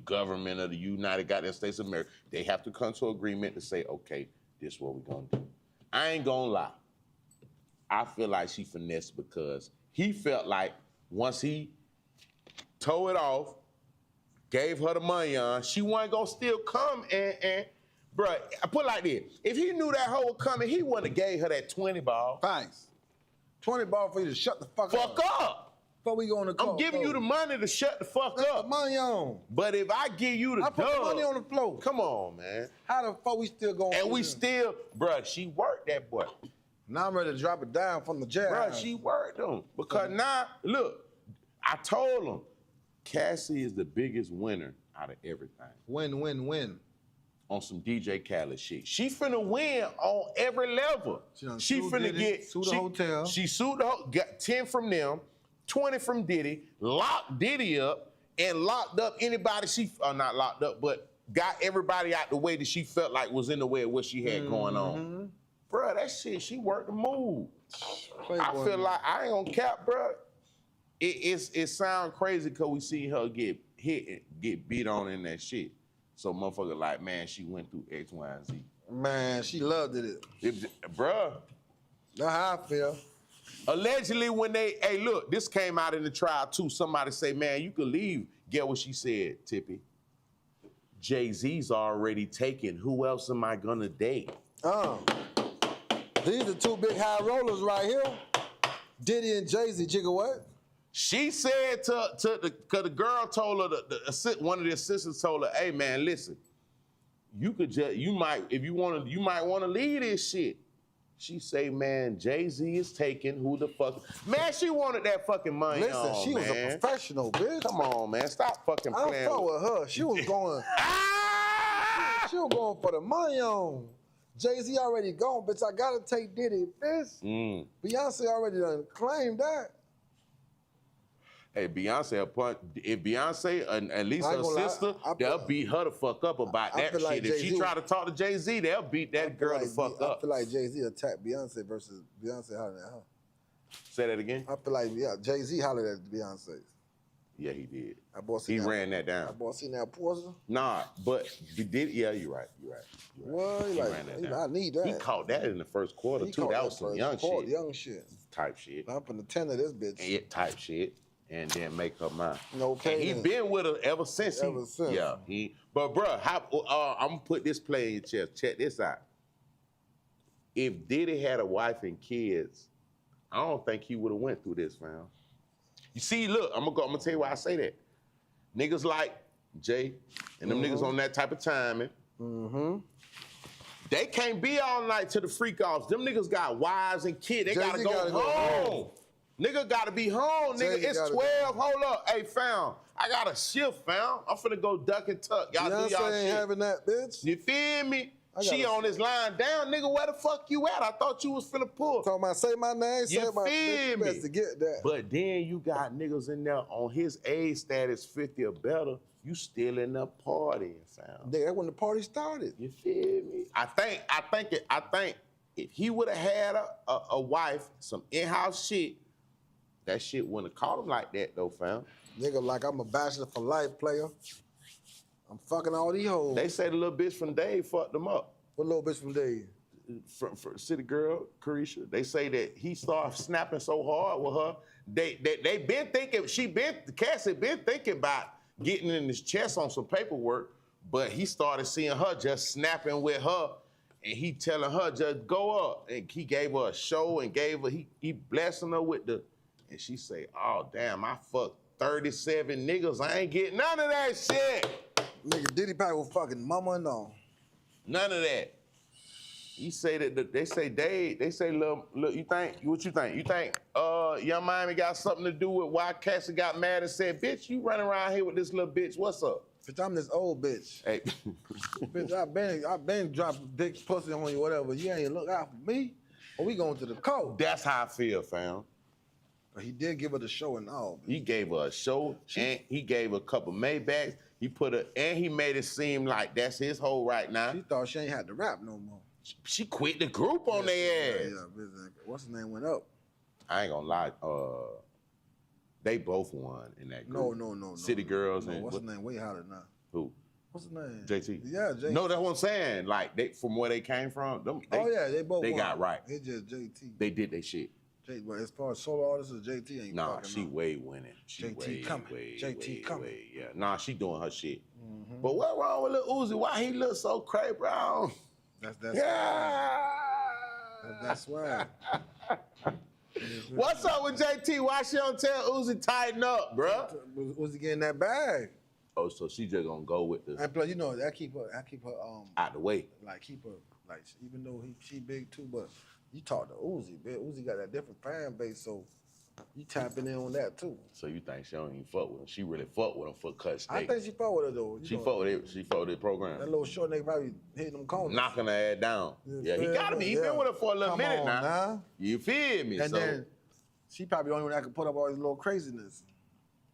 government of the United Goddamn States of America. They have to come to agreement to say, okay, this is what we're gonna do. I ain't gonna lie. I feel like she finessed because he felt like once he tore it off, gave her the money on, she wasn't gonna still come and bruh, I put it like this. If he knew that hoe was coming, he wouldn't have gave her that 20 ball. Thanks. 20 ball for you to shut the fuck up. Before we go on the call. I'm giving you the money to shut the fuck up. The money on. But if I give you the I put the money on the floor. Come on, man. How the fuck we still going? And we still, bruh, she worked that boy. Now I'm ready to drop it down from the jail. Bruh, she worked him. Because now, look, I told him, Cassie is the biggest winner out of everything. Win. On some DJ Khaled shit. She finna win on every level. She finna get sue the hotel. She sued the got 10 from them, 20 from Diddy, locked Diddy up, and locked up anybody not locked up, but got everybody out the way that she felt like was in the way of what she had going on. Bruh, that shit, she worked the move. I feel like, I ain't gonna cap, bruh. It sound crazy because we see her get hit and get beat on in that shit. So motherfucker like, man, she went through X, Y, and Z. Man, she loved it. Bruh. That's how I feel. Allegedly when hey look, this came out in the trial too. Somebody say, man, you could leave. Get what she said, Tippie. Jay-Z's already taken. Who else am I gonna date? These are two big high rollers right here. Diddy and Jay-Z, jigga what? She said cause the girl told her, one of the assistants told her, hey man, listen, you might want to leave this shit. She say, man, Jay-Z is taking who the fuck. Man, she wanted that fucking money. Listen, she was a professional, bitch. Come on, man, stop fucking playing. I don't fuck with her. She was going. She was going for the money on. Jay-Z already gone, bitch. I gotta take Diddy, bitch. Beyonce already done claimed that. Hey, Beyonce, if Beyonce and at least her sister, they'll beat her the fuck up about that shit. Like if she try to talk to Jay-Z, they'll beat that girl the fuck up. I feel like Jay-Z attacked Beyonce versus Beyonce hollering at her. Say that again? I feel like, Jay-Z hollered at Beyonce. Yeah, he did. He ran that down. That boy seen that poison? Nah, but he did. Yeah, you're right. Well, he ran that down. I need that. He caught that in the first quarter too. That was some young shit. Young shit. Type shit. I'm finna tender this bitch. Yeah, type shit. And then make her mine. No pain. And he been with her ever since. Yeah. But bruh, I'm gonna put this play in your chest. Check this out. If Diddy had a wife and kids, I don't think he would have went through this, fam. You see, look, I'm gonna tell you why I say that. Niggas like Jay and them niggas on that type of timing. They can't be all night to the freak offs. Them niggas got wives and kids. They gotta go home. Nigga gotta be home, nigga. It's 12. Hold up. Hey, fam. I got a shift, fam. I'm finna go duck and tuck. Y'all do y'all ain't shit. Having that, bitch. You feel me? She on this line down, nigga. Where the fuck you at? I thought you was finna pull. Talking about say my name, say my feel me? To get that. But then you got niggas in there on his age status 50 or better. You still in there partying, fam. That's when the party started. You feel me? I think if he would have had a wife, some in-house shit, that shit wouldn't have caught him like that, though, fam. Nigga, like I'm a bachelor for life player. I'm fucking all these hoes. They say the little bitch from Dave fucked them up. What little bitch from Dave? From City Girl, Carisha. They say that he started snapping so hard with her. They been thinking, Cassie been thinking about getting in his chest on some paperwork, but he started seeing her just snapping with her, and he telling her just go up. And he gave her a show and he blessing her with the. And she say, oh, damn, I fucked 37 niggas. I ain't getting none of that shit. Nigga, Diddy probably was fucking mama and all. None of that. You say that they say look, you think what you think? You think Young Miami got something to do with why Cassie got mad and said, bitch, you running around here with this little bitch, what's up? Bitch, I'm this old bitch. Hey. Bitch, I been dropping dick pussy on you, whatever. You ain't look out for me, or we going to the coast. That's how I feel, fam. But he did give her the show and all. He gave her a show, and he gave her a couple Maybachs. He he made it seem like that's his hoe right now. She thought she ain't had to rap no more. She quit the group on their ass. Yeah, what's his name went up? I ain't gonna lie. They both won in that group. No. City Girls no, and what's his name? Way hotter now. Who? What's his name? JT. Yeah, JT. No, that's what I'm saying. Like from where they came from. They both they won. got right. It's just JT. They did their shit. But as far as solo artists, JT ain't Nah, fucking she up. way winning. She JT coming. JT coming. Yeah. Nah, she doing her shit. But what wrong with Lil Uzi? Why he look so crazy, bro? That's yeah. That's why. What's up with JT? Why she don't tell Uzi tighten up, bruh? Uzi getting that bag. Oh, so she just gonna go with this And plus, you know, I keep her out the way. like keep her like even though she big too, but you talk to Uzi, man. Uzi got that different fan base, so you tapping in on that too. So you think she don't even fuck with him? She really fuck with him for cuts. I think she fuck with her though. She fuck with it. She fuck with the program. That little short nigga probably hitting them corners. Knocking her ass down. Yeah, he gotta be. He been with her for a little minute now. You feel me? And then she probably the only one that can put up all his little craziness.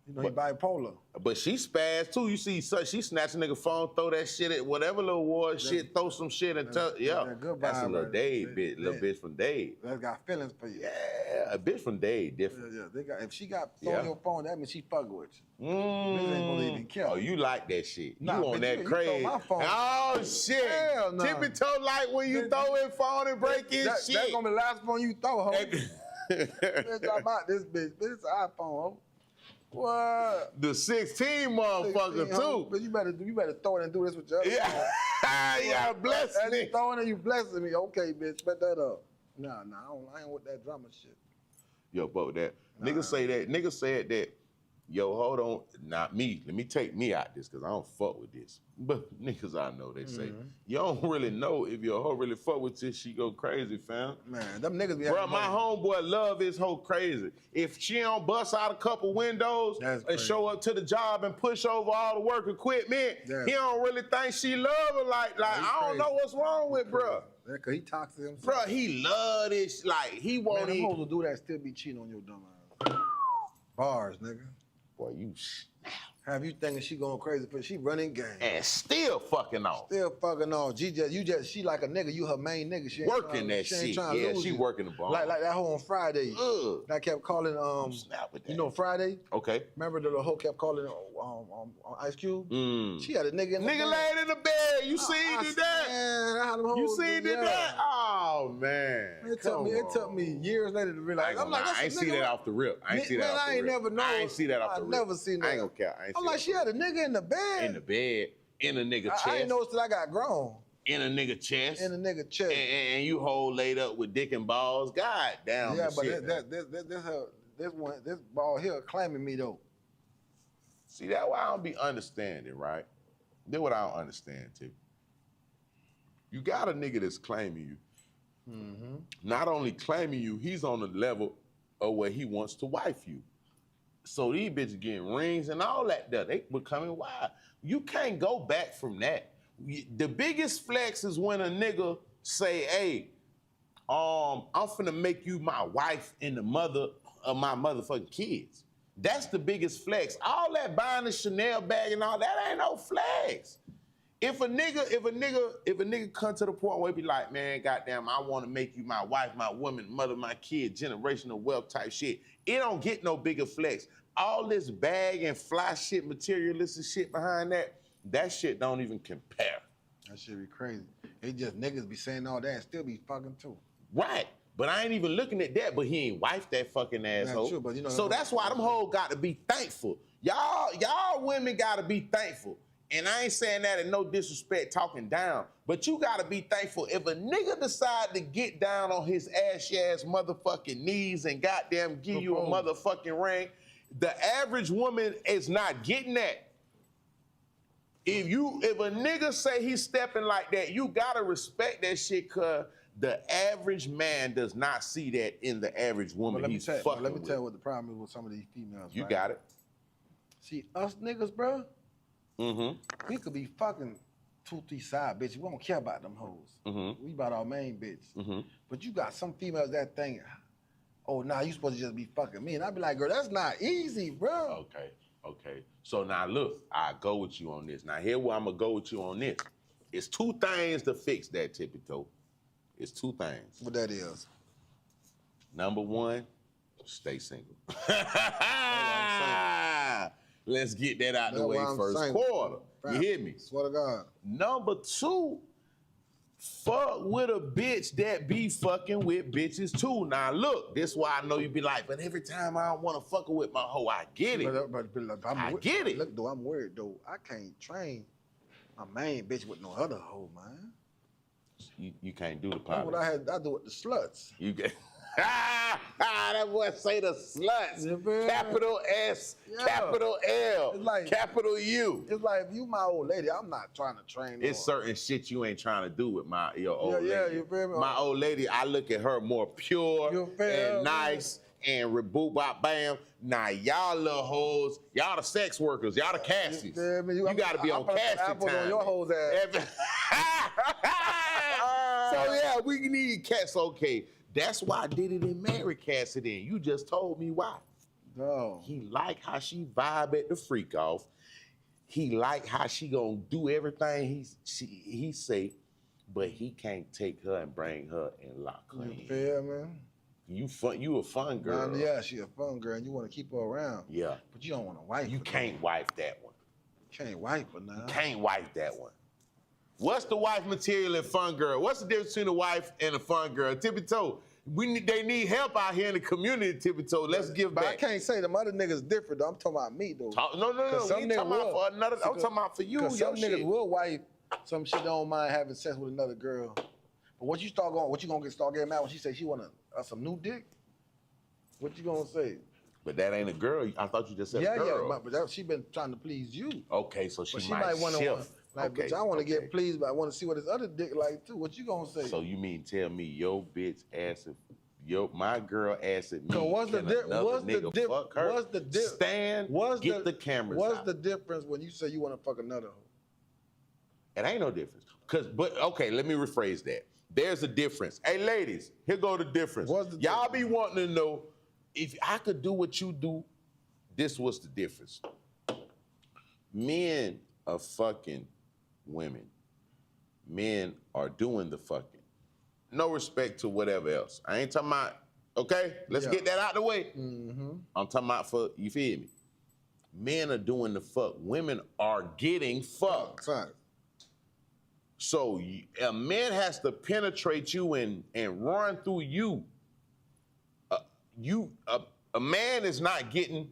You know, he bipolar. But she spaz too. You see, she snatch a nigga phone, throw that shit at whatever little award shit, throw some shit and tell, that's a little Dave bitch, little bitch from Dave. That got feelings for you. Yeah, a bitch from Dave, different. Yeah. They got if she got throwing your phone, that means she fucking with you. Bitch ain't gonna even care. Oh, you like that shit? Nah, you on that crazy? You my phone. Oh shit! Hell no. Tippie toe like when you throw his phone and break his shit. That's gonna be the last phone you throw, ho. Bitch, I'm out this bitch. This is an iPhone, ho. What? The 16 motherfucker too. But you better throw it and do this with your other phone. You gotta bless me. You throwing it, you blessing me. Okay, bitch, bet that up. Nah, I ain't with that drama shit. Yo, but that nigga say that. Nigga said that. Yo, hold on, not me. Let me take me out this because I don't fuck with this. But niggas I know, they say, you don't really know if your hoe really fuck with this, she go crazy, fam. Man, them niggas be Bro, my homeboy love his hoe crazy. If she don't bust out a couple windows and show up to the job and push over all the work equipment, he don't really think she love her. Like I don't know what's wrong with bro. Yeah, cause he toxic himself. Bro, he love this. Like he won't even. Hoes will do that, still be cheating on your dumb ass. Bars, nigga. Boy, you snap. Have you thinking she going crazy, but she running game. And still fucking on. Still fucking on. She like a nigga, you her main nigga. She ain't working that shit. Yeah, she working the ball. Like that hoe on Friday. That kept calling, snap with that. You know Friday? Okay. Remember the hoe kept calling Ice Cube? She had a nigga in the bed. Nigga laid in the bed. You seen that? Man, you seen that? Oh, man. It took me years later to realize. I'm like, I ain't see that off the rip. I ain't see that off the rip. I ain't never know. I ain't see that off the rip. I never seen that. I ain't gonna care. I'm like, she had a nigga in the bed. In the bed, in a nigga chest. I ain't noticed that I got grown. In a nigga chest. In a nigga chest. And you hold laid up with dick and balls. God damn. Yeah, but this ball here claiming me though. See, that's why I don't be understanding, right? That's what I don't understand, too. You got a nigga that's claiming you. Not only claiming you, he's on the level of where he wants to wife you. So these bitches getting rings and all that. They becoming wild. You can't go back from that. The biggest flex is when a nigga say, hey, I'm finna make you my wife and the mother of my motherfucking kids. That's the biggest flex. All that buying the Chanel bag and all that ain't no flex. If a nigga come to the point where he be like, man, goddamn, I want to make you my wife, my woman, mother, my kid, generational wealth type shit, it don't get no bigger flex. All this bag and fly shit, materialistic shit behind that shit don't even compare. That shit be crazy. It just niggas be saying all that and still be fucking too. Right. But I ain't even looking at that, but he ain't wifed that fucking asshole. That's true, but you know, so that's why them hoes got to be thankful. Y'all women got to be thankful. And I ain't saying that in no disrespect, talking down, but you gotta be thankful if a nigga decide to get down on his ass motherfucking knees and goddamn give you a motherfucking ring, the average woman is not getting that. If a nigga say he's stepping like that, you gotta respect that shit, cause the average man does not see that in the average woman he's fucking with. Let me tell you what the problem is with some of these females. You got it. See, us niggas, bro, we could be fucking 2-3 side bitches. We don't care about them hoes. We about our main bitch. But you got some females that think, oh, nah, you supposed to just be fucking me. And I be like, girl, that's not easy, bro. Okay. So now look, I go with you on this. Now here where I'm gonna go with you on this. It's 2 things to fix that, Tippie Toe. It's 2 things. What that is? Number 1, stay single. Let's get that out the way first quarter. You hear me? Swear to God. Number 2, fuck with a bitch that be fucking with bitches too. Now look, this why I know you be like, but every time I don't want to fuck with my hoe, I get it. I get it. Look, though, I'm worried, though. I can't train my main bitch with no other hoe, man. You can't do the pilot. That's what I do with the sluts. You get... that boy say the sluts. Capital S, capital L, like, capital U. It's like, if you my old lady, I'm not trying to train her. It's certain shit you ain't trying to do with your old lady. Yeah, you feel me? My old lady, I look at her more pure and nice and reboot bop bam. Now y'all little hoes, y'all the sex workers, y'all the Cassies. You gotta be on Cassie time. On your hoes ass. So yeah, we need cats. Okay. That's why Diddy didn't marry Cassidy. You just told me why. No. He like how she vibe at the freak off. He like how she gonna do everything he say, but he can't take her and bring her and lock her in. You feel, man? You a fun girl. Yeah, she a fun girl, and you want to keep her around. Yeah. But you don't want to wife her. You can't wife that one. You can't wife her now. You can't wife that one. What's the wife material in fun girl? What's the difference between a wife and a fun girl? Tippie Toe, they need help out here in the community, Tippie Toe. Let's give back. I can't say them other niggas different, though. I'm talking about me, though. No. We ain't talking about for another. I'm talking about for you. Because some niggas will wife some shit don't mind having sex with another girl. But what you gonna start getting mad when she say she want some new dick? What you gonna say? But that ain't a girl. I thought you just said a girl. Yeah, but she been trying to please you. Okay, so she might want to shift. Like, bitch, I want to get pleased, but I want to see what this other dick like too. What you gonna say? So you mean tell me your bitch ass my girl asked me. So what's the difference? Fuck her. What's the difference? Stand. Get the cameras. What's the difference when you say you want to fuck another hoe? It ain't no difference. But okay, let me rephrase that. There's a difference. Hey, ladies, here go the difference. Y'all be wanting to know if I could do what you do. This was the difference. Men are fucking women. Men are doing the fucking. No respect to whatever else. I ain't talking about, okay? Let's get that out the way. I'm talking about for, you feel me? Men are doing the fuck. Women are getting fucked. Right. So a man has to penetrate you and run through you. A man is not getting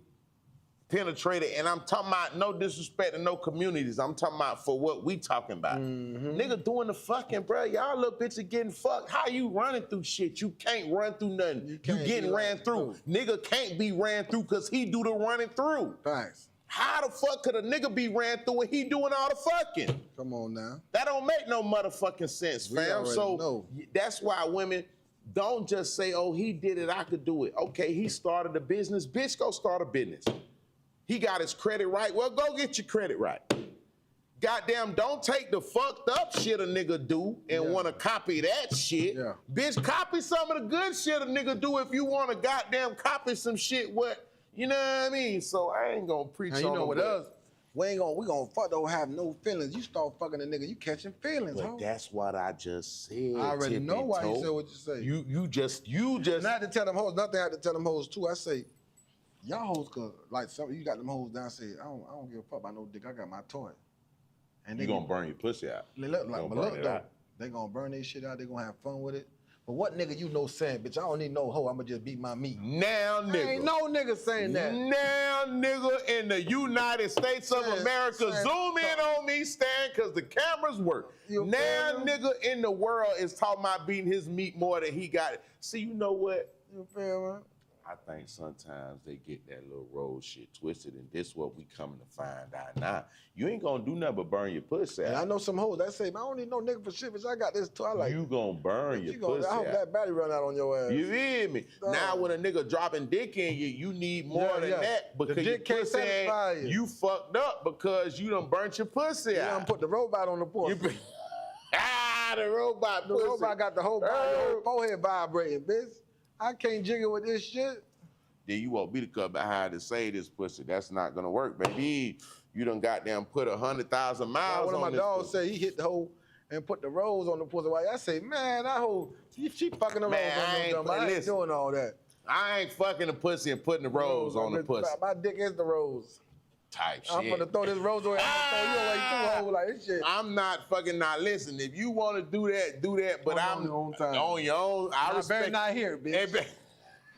penetrated, and I'm talking about no disrespect to no communities. I'm talking about for what we talking about. Nigga doing the fucking, bro. Y'all little bitches getting fucked. How you running through shit? You can't run through nothing. You getting ran through. Nigga can't be ran through because he do the running through. Thanks. How the fuck could a nigga be ran through and he doing all the fucking? Come on now. That don't make no motherfucking sense, fam. So that's why women don't just say, oh, he did it, I could do it. Okay, he started a business. Bitch, go start a business. He got his credit right. Well, go get your credit right. Goddamn, don't take the fucked up shit a nigga do and want to copy that shit. Yeah. Bitch, copy some of the good shit a nigga do if you want to goddamn copy some shit what, you know what I mean? So I ain't gonna preach on you know what else? We gonna fuck don't have no feelings. You start fucking a nigga, you catching feelings, But that's what I just said. I already know why you said what you say. You just not to tell them hoes, nothing I had to tell them hoes too. I say, y'all hoes, cause like some you got them hoes down. Say I don't give a fuck about no dick. I got my toy. And you gonna burn your pussy out. Look though, they gonna burn their shit out. They gonna have fun with it. But what nigga you know saying, bitch? I don't need no hoe. I'ma just beat my meat. Now nigga, ain't no nigga saying that. Now nigga in the United States of America, zoom in on me, Stan, cause the cameras work. Now nigga in the world is talking about beating his meat more than he got it. See, you know what? You feel me? I think sometimes they get that little rose shit twisted, and this what we coming to find out now. You ain't gonna do nothing but burn your pussy And out. I know some hoes that say, man, I don't need no nigga for shit, bitch. I got this too. I like You gonna burn your pussy I hope out. that battery run out on your ass. You hear me? Dog. Now when a nigga dropping dick in you, you need more than that because The your dick can't pussy satisfy ain't, you. you fucked up because you done burnt your pussy You done out. put the robot on the porch. The robot The pussy. robot got the whole body, the whole forehead vibrating, bitch. I can't jiggle with this shit. Then you want me to come behind and say this pussy. That's not gonna work, baby. You done goddamn put 100,000 miles One of on my this dogs pussy. said he hit the hole and put the rose on the pussy. I say, man, that hoe, she fucking the rose Man, I on ain't- them. I ain't listen. doing all that. I ain't fucking the pussy and putting the rose on the pussy. My dick is the rose. Type I'm shit. gonna throw this rose away. I'm gonna throw you away too, hoe. Like this shit. I'm not fucking not listen. If you want to do that, do that. But On I'm your own time. on your own. I I respect. better not hear it, bitch.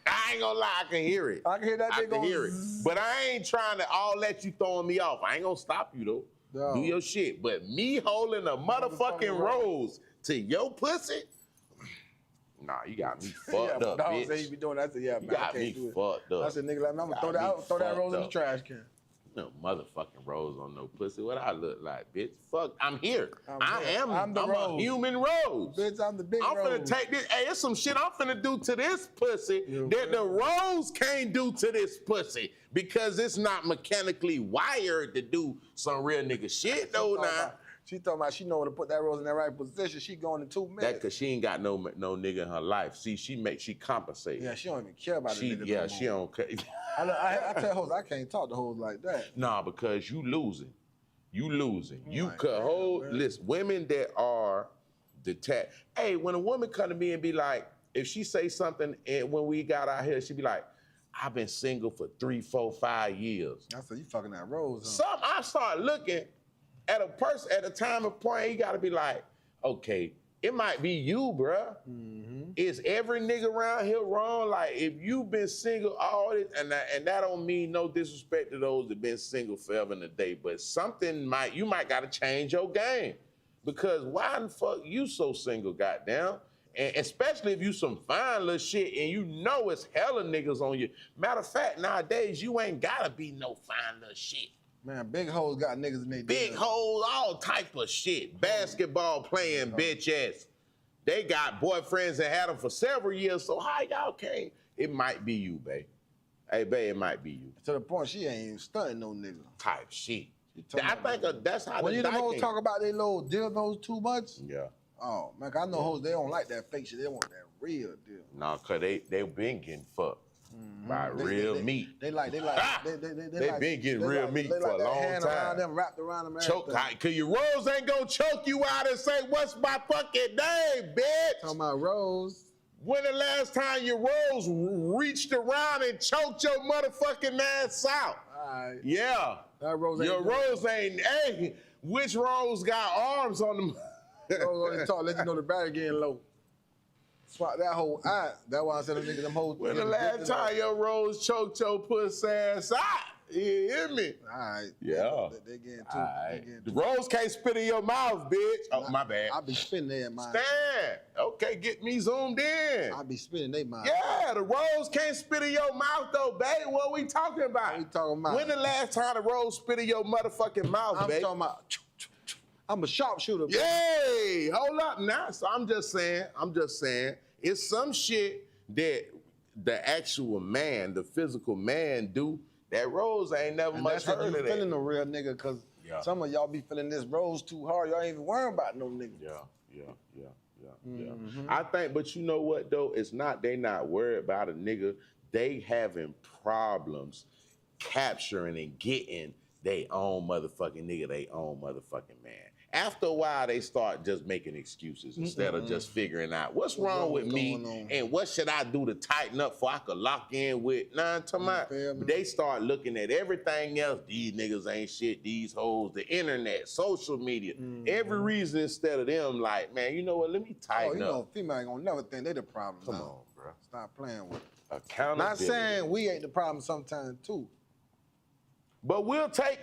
I ain't gonna lie, I can hear it. I can hear that I dick can going hear it. zzz. But I ain't trying to all let you throwing me off. I ain't gonna stop you though. No. Do your shit. But me holding a motherfucking rose to your pussy, nah, you got me fucked yeah, up, dog bitch. say he be doing that. I said, yeah, You man, I got can't me do it. fucked up. I said, nigga, like, man, I'm Got gonna me throw that fucked rose in the up. trash can. No motherfucking rose on no pussy. What I look like, bitch? Fuck, I'm here. I'm here. I'm the a rose. human rose. Bitch, I'm the big I'm rose. finna take this. Hey, it's some shit I'm finna do to this pussy that the rose can't do to this pussy because it's not mechanically wired to do some real nigga shit though now. She talking about she know when to put that rose in that right position. She going in 2 minutes. That cause she ain't got no nigga in her life. See, she compensate. Yeah, she don't even care about the nigga. no she more. don't care. I tell hoes I can't talk to hoes like that. Nah, because you losing. You losing. You my could God, hold, man. listen, women that are detached. Hey, when a woman come to me and be like, if she say something and when we got out here, she be like, I've been single for 3, 4, 5 years. I said, you fucking that rose, huh? I start looking at a person at a time of point, you gotta be like, okay, it might be you, bruh. Mm-hmm. Is every nigga around here wrong? Like, if you been single all this, and that don't mean no disrespect to those that been single forever and a day, but you might gotta change your game. Because why the fuck you so single, goddamn? And especially if you some fine little shit and you know it's hella niggas on you. Matter of fact, nowadays, you ain't gotta be no fine little shit. Man, big hoes got niggas in their Big hoes, all type of shit. Basketball playing bitch ass. They got boyfriends that had them for several years, so how y'all came? It might be you, babe. Hey, babe, it might be you. To the point she ain't even stunting no nigga. Type shit. talking I about think that's how When the you the dyke hoes ain't- talk about they little dildos too much, Yeah. oh, man, I know hoes, they don't like that fake shit. They want that real deal. No, cause they been getting fucked by real meat. They like, Ah! they They like, been getting they real like- meat they for like a that long hand time. around them, wrapped around them. Choke, everything. cause your rose ain't gonna choke you out and say, what's my fucking name, bitch? Talking about Rose. When the last time your rose reached around and choked your motherfucking ass out? All right. Yeah. That Rose ain't Your doing it. rose ain't, hey, which rose got arms on them? Rose only talk, let you know the battery getting low. Swap that whole eye. That's why I said them niggas, them hoes. When the last time your rose choked your pussy ass out? You hear me? All right. Yeah. They getting too. All right. The rose can't spit in your mouth, bitch. Oh, my bad. I be spinning their mind. Stand. Okay, get me zoomed in. I be spinning their mind. Yeah, the rose can't spit in your mouth though, babe. What we talking about? What we talking about? When the last time the rose spit in your motherfucking mouth, I'm babe? talking about. I'm a sharpshooter. Bro. Yay! Hold up now. So I'm just saying, it's some shit that the actual man, the physical man do. That rose ain't never And much that's if heard you of feeling that. a real nigga, cause Yeah. some of y'all be feeling this rose too hard. Y'all ain't even worrying about no nigga. Yeah. I think, but you know what though? It's not, they not worried about a nigga. They having problems capturing and getting they own motherfucking nigga, they own motherfucking man. After a while, they start just making excuses instead of just figuring out what's wrong with me going on? and what should I do to tighten up so I could lock in with. Nah, I'm talking about, feel me? they start looking at everything else. These niggas ain't shit, these hoes, the internet, social media, every reason instead of them like, man, you know what, let me Oh, tighten you up. know, female ain't gonna never think they the problem. Come now. on, bro. Stop playing with it. Accountability. Not saying we ain't the problem sometimes too. But we'll take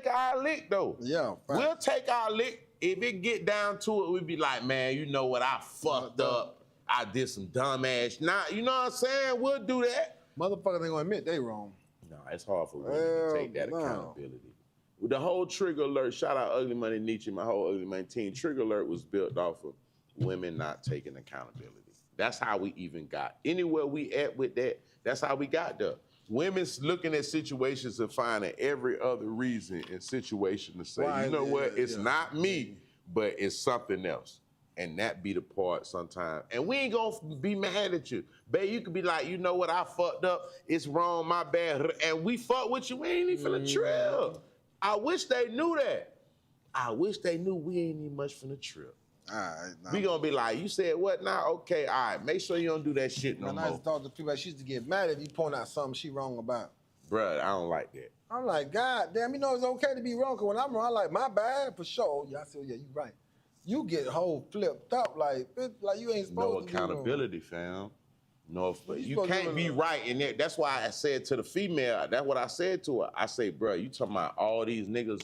our lick though. Yeah, facts. We'll take our lick. If it get down to it, we be like, man, you know what? I fucked up. I did some dumb ass. Nah, you know what I'm saying? We'll do that. Motherfuckers ain't gonna admit they wrong. No, it's hard for women to take that accountability. With the whole Trigger Alert, shout out Ugly Money Nietzsche, my whole Ugly Money team. Trigger Alert was built off of women not taking accountability. That's how we even got. Anywhere we at with that, that's how we got there. Women's looking at situations and finding every other reason and situation to say, you know what, it's not me, but it's something else. And that be the part sometimes. And we ain't gonna be mad at you. Babe, you could be like, you know what, I fucked up, it's wrong, my bad. And we fuck with you, we ain't even finna trip. I wish they knew that. I wish they knew we ain't even much finna trip. All right, We gonna be like, you said what now? Okay, all right, make sure you don't do that shit no more. I used to talk to people, she used to get mad if you point out something she wrong about. Bruh, I don't like that. I'm like, God damn, you know it's okay to be wrong, because when I'm wrong, I'm like, my bad, for sure. Yeah, I said, yeah, you right. You get whole flipped up, like you ain't supposed to be wrong. No accountability, fam. No, you can't be right in there. That's why I said to the female, that's what I said to her. I say, bruh, you talking about all these niggas,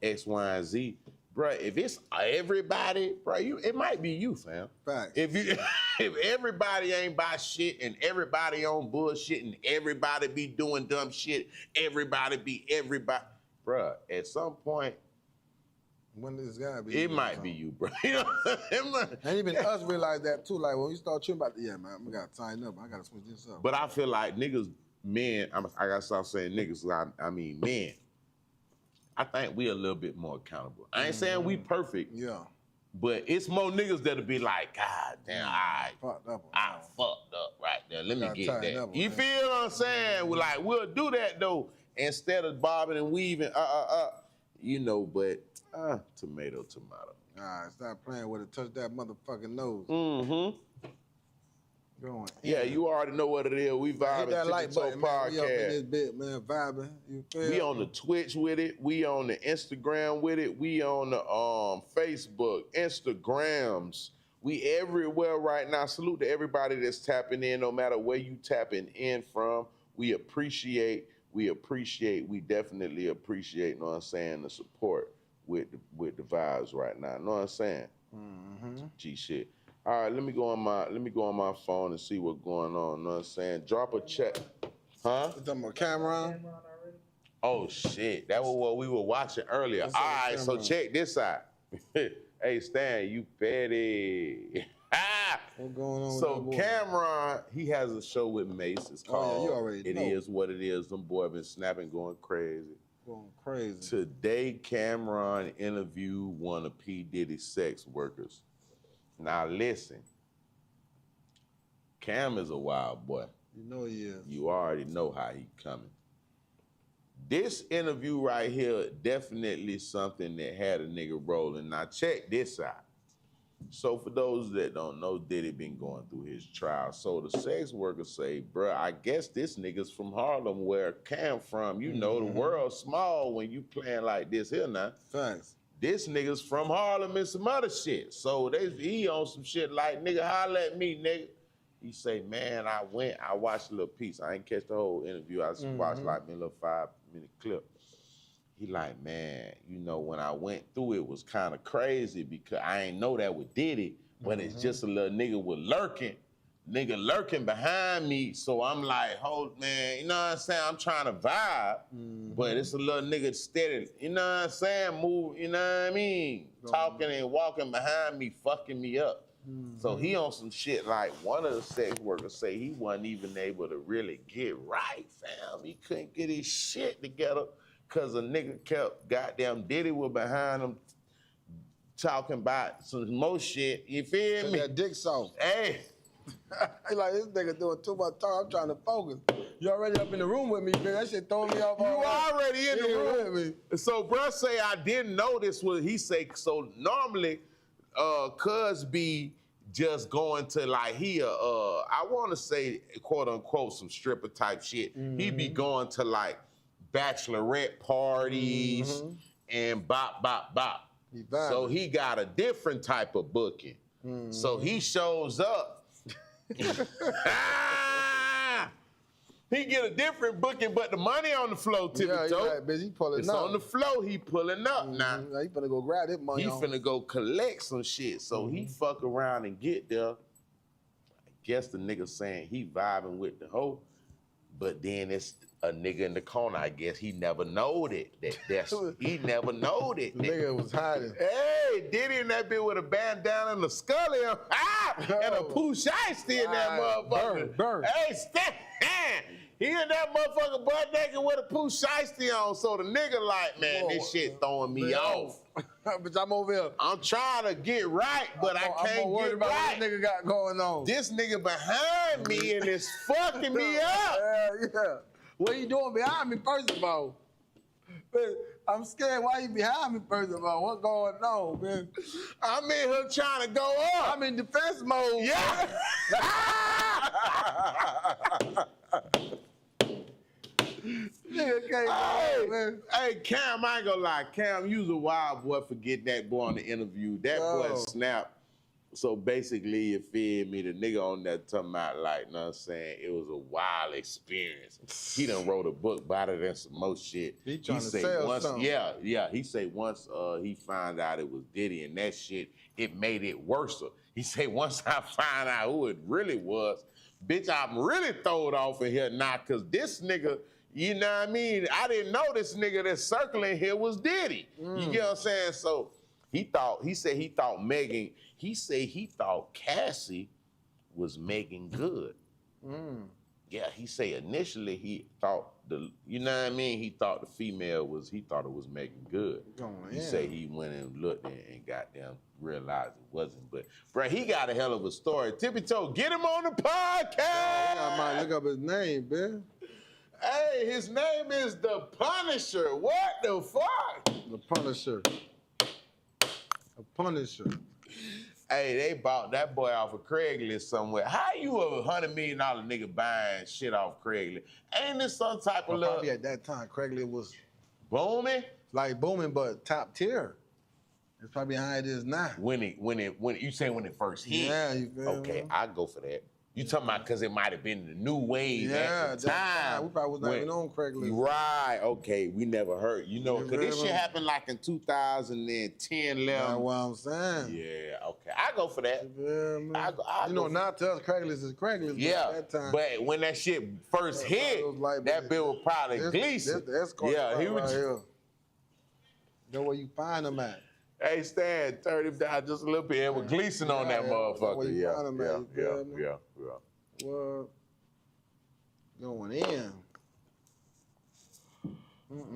X, Y, and Z. Bruh, if it's everybody, bruh, it might be you, fam. Facts. If everybody ain't by shit and everybody on bullshit and everybody be doing dumb shit, everybody, bruh, at some point, when this guy be it might be you, bro. You know, and even us realize that too. Like when we start tripping about, yeah, man, we gotta tighten up. I gotta switch this up. But I feel like niggas, men, I gotta stop saying niggas. I mean men. I think we a little bit more accountable. I ain't saying we perfect. Yeah. But it's more niggas that'll be like, God damn, I fucked up right there. Let me get that. You feel what I'm saying? We're like, we'll do that though, instead of bobbing and weaving. You know, but. Tomato. All right, stop playing with it. Touch that motherfucking nose. Mm-hmm. Going. Yeah, you already know what it is. We vibing. Hit that like button, man. We up in Podcast. this bit, man. Vibing. You feel We on the Twitch with it. We on the Instagram with it. We on the Facebook, Instagrams. We everywhere right now. Salute to everybody that's tapping in, no matter where you tapping in from. We appreciate. We definitely appreciate, know what I'm saying, the support with the vibes right now. Know what I'm saying? Mm-hmm. G shit. All right, let me go on my phone and see what's going on. Know what I'm saying? Drop a check. Huh? You talking about Camron? Oh shit. That was what we were watching earlier. All right, so check this out. Hey Stan, you petty. What's going on? So Camron, he has a show with Mace. It's called you already know. It Is What It Is. Them boy been snapping, going crazy. Going crazy. Today, Camron interviewed one of P. Diddy's sex workers. Now listen, Cam is a wild boy. You know he is. You already know how he coming. This interview right here, definitely something that had a nigga rolling. Now check this out. So for those that don't know, Diddy been going through his trial. So the sex workers say, bruh, I guess this nigga's from Harlem where Cam from. You know, the world's small when you playing like this here now. Thanks. This nigga's from Harlem and some other shit. So he on some shit like, nigga, holla at me, nigga. He say, man, I watched a little piece. I ain't catch the whole interview. I just watched like a little 5-minute clip. He like, man, you know, when I went through it was kind of crazy because I ain't know that with Diddy, but it's just a little nigga lurking behind me. So I'm like, hold, man, you know what I'm saying? I'm trying to vibe, but it's a little nigga steady, you know what I'm saying? Move, you know what I mean? Talking and walking behind me, fucking me up. So he on some shit like one of the sex workers say he wasn't even able to really get right, fam. He couldn't get his shit together. Cause a nigga kept goddamn Diddy was behind him talking about some more shit. You feel me? That dick sauce. Hey. He like, this nigga doing too much talk. I'm trying to focus. You already up in the room with me, man. That shit throwing me off. You already in the room with me. So bruh say I didn't know this was he say so normally cuz be just going to like I wanna say quote unquote some stripper type shit. He be going to like bachelorette parties and bop. So he got a different type of booking. So he shows up. He get a different booking, but the money on the floor, Tippie. Yeah, right, bitch. He pulling it's up. on the floor. He pulling up now. He finna go grab that money. He finna go collect some shit. So he fuck around and get there. I guess the nigga saying he vibing with the hoe. But then it's a nigga in the corner, I guess. He never knowed it. He never knowed it. The nigga was hiding. Hey, Diddy in that bitch with a bandana and a scully and a poo shiesty in that motherfucker. Bird. Hey, he in that motherfucker butt naked with a poo shiesty on. So the nigga like, man, this shit throwing me off. But I'm over here. I'm trying to get right, but I can't get about right. What this nigga got going on. This nigga behind me and it's fucking me up. Yeah. What are you doing behind me, first of all? Man, I'm scared. Why you behind me, first of all? What's going on, man? I'm in here trying to go up. I'm in defense mode. Yeah. Nigga can't go, man. Hey, Cam, I ain't gonna lie. Cam, you was a wild boy for getting that boy on the interview. That boy snapped. So basically, you feel me? The nigga on that talking about, like, you know what I'm saying? It was a wild experience. He done wrote a book about it and some more shit. He trying to sell something. Yeah. He say once he found out it was Diddy and that shit, it made it worse. He say once I find out who it really was, bitch, I'm really throwed off in here now, cause this nigga, you know what I mean? I didn't know this nigga that's circling here was Diddy. You get what I'm saying? So he said he thought Cassie was Megan Good. Yeah, he say initially he thought you know what I mean? He thought the female he thought it was Megan Good. He say he went and looked and goddamn realized it wasn't. But bro, he got a hell of a story. Tippie told, get him on the podcast. I might look up his name, man. Hey, his name is The Punisher. What the fuck? The Punisher. The Punisher. Hey, they bought that boy off of Craigslist somewhere. How you a $100 million nigga buying shit off Craigslist? Ain't this some type of Probably at that time, Craigslist was booming? like booming, but top tier. It's probably how it is now. When you say when it first hit? Yeah, you feel Okay, me? I go for that. You talking about because it might have been the new wave Yeah, at the time. We probably was not even on Craigslist. Right, okay, we never heard. You know, because this shit happened like in 2010, 11. That's what I'm saying. Yeah, okay. I go for that. You know, now to us, Craigslist is Craigslist. Yeah, but at that time, but when that shit first hit, like, that bill was probably Gleason. This the escort he right was. here. That's where you find them at. Hey, Stan, turn him down just a little bit. It was Gleason on that motherfucker. Yeah. What? Going in.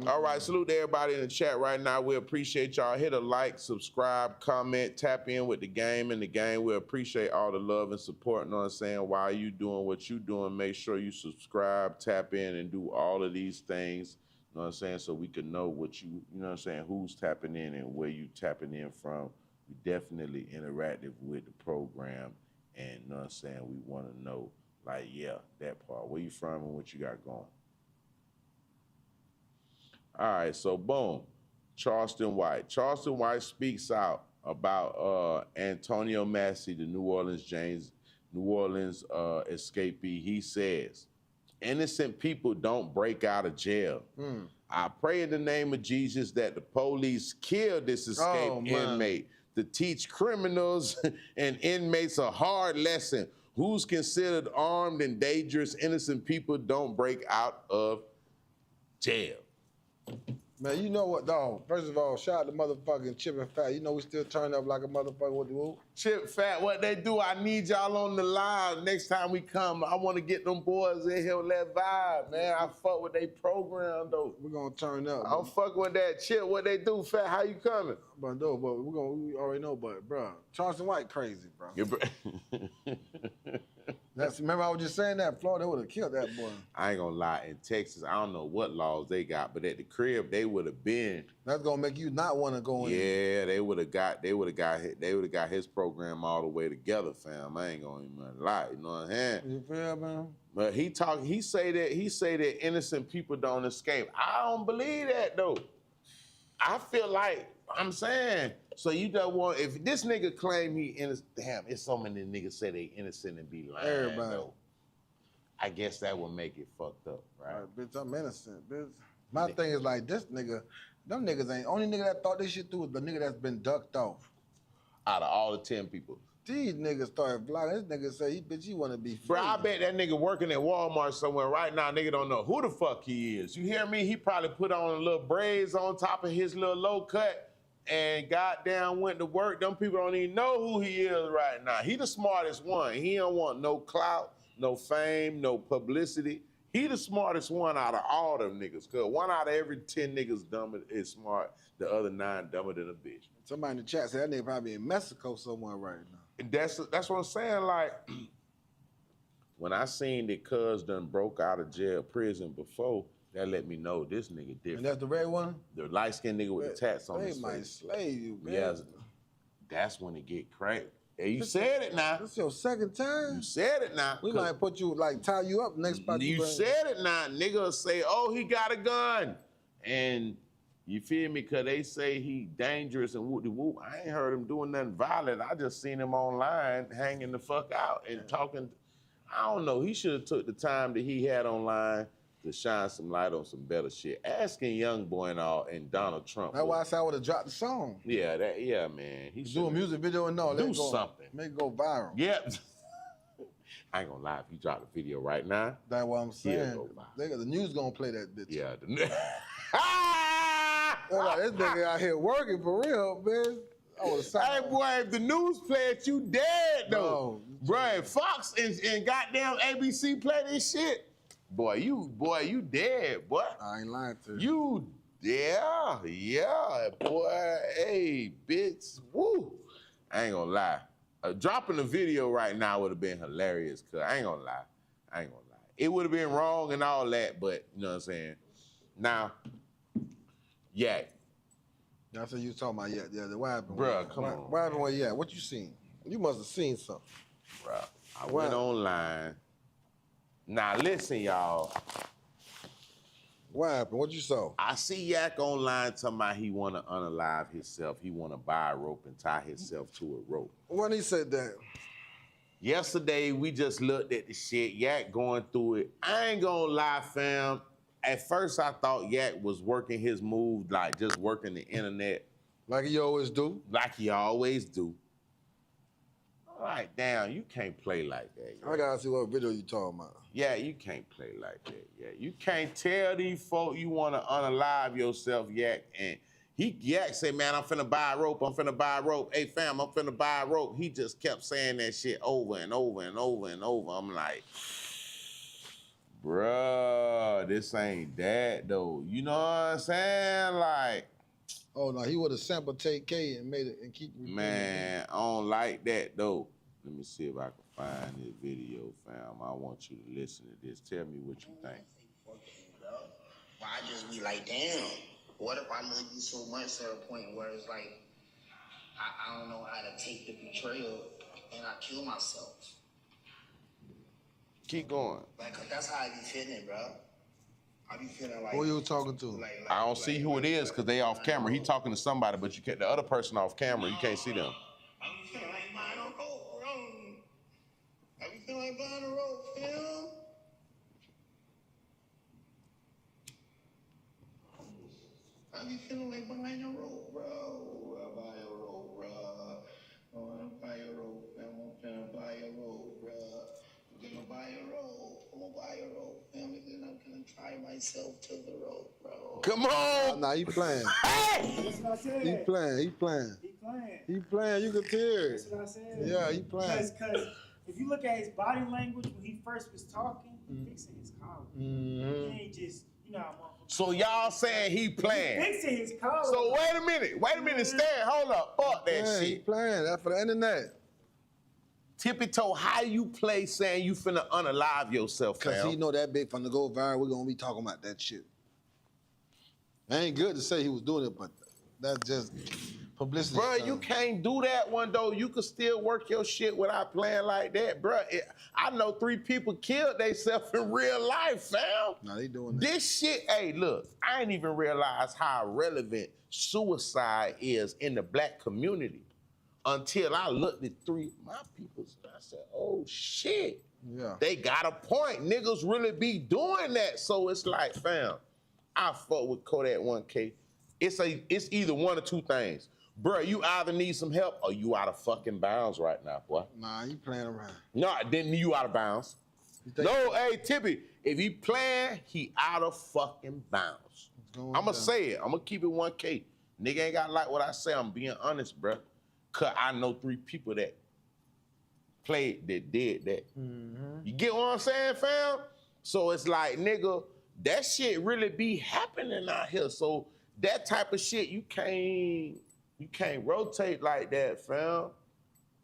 All right, salute to everybody in the chat right now. We appreciate y'all. Hit a like, subscribe, comment, tap in with the game and the game. We appreciate all the love and support, you know what I'm saying? While you doing what you doing, make sure you subscribe, tap in, and do all of these things, you know what I'm saying, so we can know what you know what I'm saying, who's tapping in and where you tapping in from. We definitely interactive with the program, and you know what I'm saying, we want to know, like, yeah, that part. Where you from and what you got going? All right, so boom, Charleston White. Charleston White speaks out about Antonio Massey, the New Orleans escapee. He says, innocent people don't break out of jail. I pray in the name of Jesus that the police kill this escaped inmate to teach criminals and inmates a hard lesson. Who's considered armed and dangerous, innocent people don't break out of jail. Man, you know what, dog? First of all, shout out to motherfucking Chip and Fat. You know we still turn up like a motherfucker with the whoop. Chip, Fat, what they do, I need y'all on the line next time we come. I want to get them boys in here with that vibe, man. I fuck with they program, though. We're going to turn up. I'm fucking with that. Chip, what they do, Fat, how you coming? But no, but we already know, but, bro, Charleston White crazy, bro. Remember I was just saying that, Florida would have killed that boy. I ain't gonna lie, in Texas, I don't know what laws they got, but at the crib they would have been. That's gonna make you not want to go in. Yeah, they would have got his program all the way together, fam. I ain't gonna even lie, you know what I'm saying? You feel, man? But he say that innocent people don't escape. I don't believe that though. I feel like I'm saying, so you don't want, if this nigga claim he innocent, damn, it's so many niggas say they innocent and be lying. Everybody. Though. I guess that would make it fucked up, right? Bitch, I'm innocent, bitch. My thing is like, this nigga, them niggas ain't, only nigga that thought this shit through was the nigga that's been ducked off. out of all the 10 people. These niggas started vlogging. This nigga say, bitch, you want to be free. Bro, I bet that nigga working at Walmart somewhere right now, nigga don't know who the fuck he is. You hear me? He probably put on a little braids on top of his little low cut and goddamn went to work. Them people don't even know who he is right now. He the smartest one. He don't want no clout, no fame, no publicity. He the smartest one out of all them niggas. Cause 1 out of every 10 niggas dumb is smart. The other 9 dumber than a bitch. Somebody in the chat said that nigga probably in Mexico somewhere right now. That's what I'm saying. Like, when I seen that Cuz done broke out of prison before, that let me know this nigga different. And that's the red one? The light-skinned nigga with the tats on his face. They might slay you, man. Yeah, that's when it get crazy. Hey, you said it now. This your second time? You said it now. We might put you, like, tie you up next spot. You said it now. Nigga say, oh, he got a gun. And you feel me? Because they say he dangerous and whoop-de-whoop. I ain't heard him doing nothing violent. I just seen him online hanging the fuck out and talking. I don't know. He should have took the time that he had online to shine some light on some better shit. Asking Youngboy and all and Donald Trump. That's why I said I would have dropped the song. Yeah, man. He do a music video and all. Do something. Make it go viral. Yep. I ain't gonna lie. If you drop the video right now, that's what I'm saying. The news gonna play that bitch. Yeah. Like, this nigga out here working for real, man. Hey, boy, if the news play it, you dead, though. No. Bro, if Fox and goddamn ABC play this shit, boy, you dead, boy. I ain't lying to you. Yeah, boy. Hey, bitch, woo. I ain't gonna lie. Dropping the video right now would have been hilarious, cause I ain't gonna lie. It would have been wrong and all that, but you know what I'm saying? Now, yeah. That's what you was talking about, yeah. What happened? Bruh, come on. What happened with, yeah, what you seen? You must have seen something. Bruh, I went online. Now, listen, y'all. What happened? What you saw? I see Yak online talking about he want to unalive himself. He want to buy a rope and tie himself to a rope. When he said that? Yesterday, we just looked at the shit. Yak going through it. I ain't gonna lie, fam. At first, I thought Yak was working his move, like just working the internet. Like he always do? Like he always do. All right, damn, you can't play like that. I gotta see what video you talking about. Yeah, you can't play like that. Yeah, you can't tell these folk you want to unalive yourself, Yak. And Yak said, man, I'm finna buy a rope. Hey, fam, I'm finna buy a rope. He just kept saying that shit over and over and over and over. I'm like, bruh, this ain't that, though. You know what I'm saying? Like, oh, no, he would have sampled TK and made it and keep repeating. Man, I don't like that, though. Let me see if I can find this video, fam. I want you to listen to this. Tell me what you think. Well, I just be like, damn, what if I love you so much to a point where it's like, I don't know how to take the betrayal and I kill myself. Keep going. Like, that's how I be feeling, bro. I be feeling like... Who you talking to? I don't see who it is because they off camera. He talking to somebody, but you can't. The other person off camera, you can't see them. I be feeling like buying a rope, bro. I be feeling like buying a rope, fam. I be feeling like buying a rope, bro. I buy a rope, bro. I wanna buy a rope. I'm gonna buy a rope, bro. I'm gonna buy a rope. I'm gonna buy a rope, fam. And then I'm gonna tie myself to the rope, bro. Come on. Nah, he playing. Hey! That's what I said. He playing. He playing. He playing. You can hear it. That's what I said. Yeah, he playing. Because if you look at his body language when he first was talking, he fixing his collar. Mm-hmm. He ain't just, you know how motherfuckers. So y'all saying he playing? Fixing his collar. So wait a minute, Stan, hold up, fuck that Yeah, he shit. playing. That's for the internet. Tippie Toe, how you play saying you finna unalive yourself, Because fam? he know that big finna go viral. We're going to be talking about that shit. It ain't good to say he was doing it, but that's just publicity. Bro, you can't do that one, though. You can still work your shit without playing like that, bro. I know 3 people killed themselves in real life, fam. Nah, they doing that. This shit, hey, look, I ain't even realize how relevant suicide is in the black community until I looked at 3 of my peoples. I said, oh, shit. Yeah. They got a point. Niggas really be doing that. So it's like, fam, I fuck with Kodak 1K. It's either one or 2 things. Bruh, you either need some help or you out of fucking bounds right now, boy. Nah, you playing around. No, then you out of bounds. No, hey, Tippie, if he playing, he out of fucking bounds. I'ma say it. I'ma keep it 1K. Nigga ain't gotta like what I say. I'm being honest, bruh. Cause I know 3 people that played that did that. You get what I'm saying, fam? So it's like, nigga, that shit really be happening out here. So that type of shit, you can't rotate like that, fam.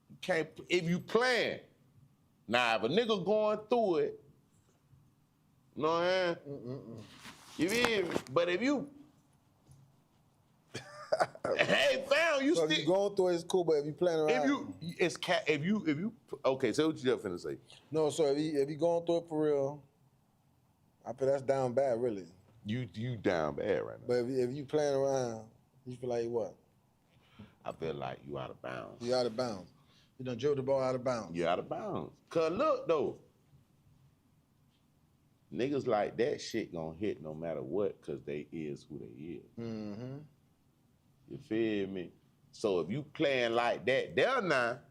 You can't, if you playing. Now, if a nigga going through it, you know what I'm saying? You feel me? But if you, hey, fam, you So still. if you going through it, it's cool, but if you playing around. If you, okay, say what you just finna say. No, so if you going through it for real, I feel that's down bad, really. You down bad right now. But if you playing around, you feel like what? I feel like you out of bounds. You out of bounds. You done dribbled the ball out of bounds. You out of bounds. Cause look though, niggas like that shit gonna hit no matter what, cause they is who they is. You feel me? So if you playing like that, they're not.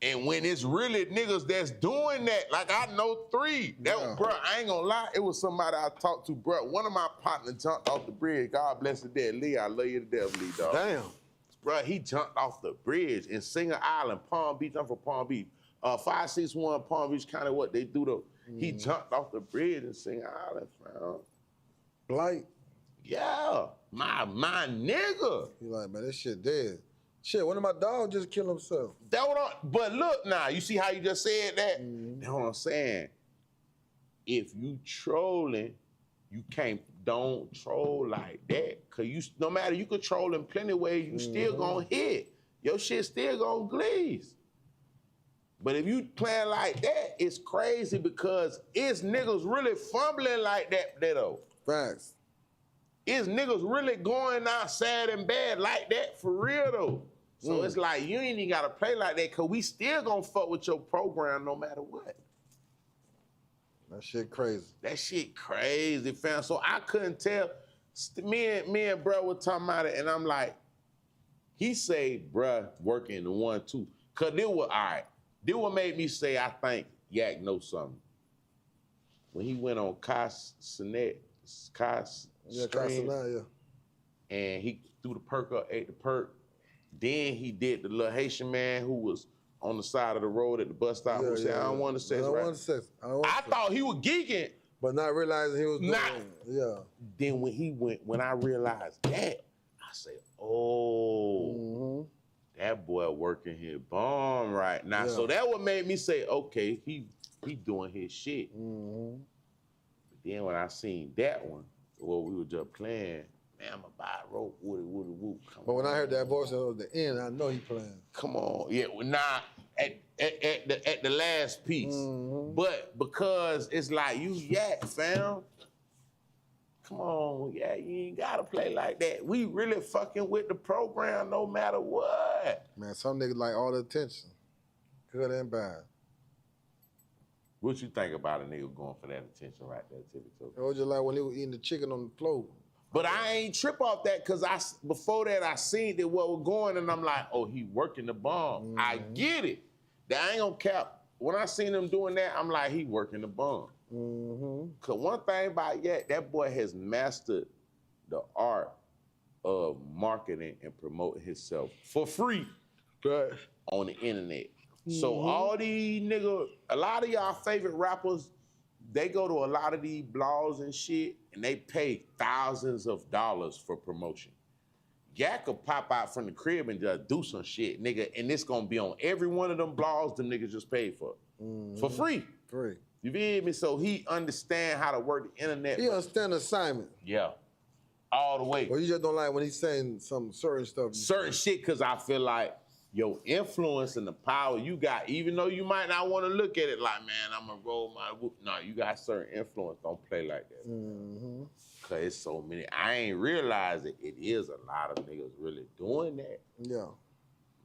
And when it's really niggas that's doing that, like I know 3. Bro, I ain't gonna lie, it was somebody I talked to, bro. One of my partners jumped off the bridge. God bless the dead, Lee. I love you to death, Lee, dog. Damn. Bro, he jumped off the bridge in Singer Island, Palm Beach. I'm from Palm Beach. 561 Palm Beach, kind of what they do though. He jumped off the bridge in Singer Island, fam. Blight. Yeah, my nigga. You like, man, this shit dead. Shit, one of my dogs just killed himself. But look now, you see how you just said that? That's what I'm saying. If you trolling, you don't troll like that. Cause no matter, you can troll in plenty of ways, you still gonna hit. Your shit still gonna glaze. But if you playing like that, it's crazy because it's niggas really fumbling like that though. Facts. It's niggas really going out sad and bad like that for real though. So it's like, you ain't even gotta play like that cause we still gonna fuck with your program no matter what. That shit crazy. That shit crazy, fam. So I couldn't tell. Me and bro were talking about it and I'm like, he say, bruh, working the 1-2. Cause they were, all right. This what made me say, I think Yak knows something. When he went on Kai Sinet, and he threw the perk up, ate the perk. Then he did the little Haitian man who was on the side of the road at the bus stop who said, I don't want to sex, right? I thought he was geeking. But not realizing he was doing it. Yeah. Then when I realized that, I said, oh, that boy working his bomb right now. Yeah. So that what made me say, okay, he doing his shit. But then when I seen that one, well, we were just playing, man, I'ma buy a rope, woody, whoop. But when I heard that voice at the end, I know he playing. Come on, yeah, well, nah, at the last piece. But because it's like, you Yak, fam. Come on, yeah, you ain't gotta play like that. We really fucking with the program no matter what. Man, some niggas like all the attention, good and bad. What you think about a nigga going for that attention right there, Tippie? It was just like when he was eating the chicken on the floor. But I ain't trip off that because before that I seen that what was going and I'm like, oh, he working the bomb. I get it. That I ain't gonna cap. When I seen him doing that, I'm like, he working the bomb. Cause one thing about Yak, that boy has mastered the art of marketing and promoting himself for free on the internet. So all these niggas, a lot of y'all favorite rappers, they go to a lot of these blogs and shit, and they pay thousands of dollars for promotion. Yak could pop out from the crib and just do some shit, nigga, and it's gonna be on every one of them blogs them niggas just paid for free. Free. You feel me? So he understand how to work the internet. He understand the assignment. Yeah, all the way. Well, you just don't like when he's saying some certain stuff. Certain shit, because I feel like your influence and the power you got, even though you might not want to look at it like, man, I'm going to roll my whoop. No, you got certain influence. Don't play like that. Because it's so many. I ain't realize it is a lot of niggas really doing that. Yeah.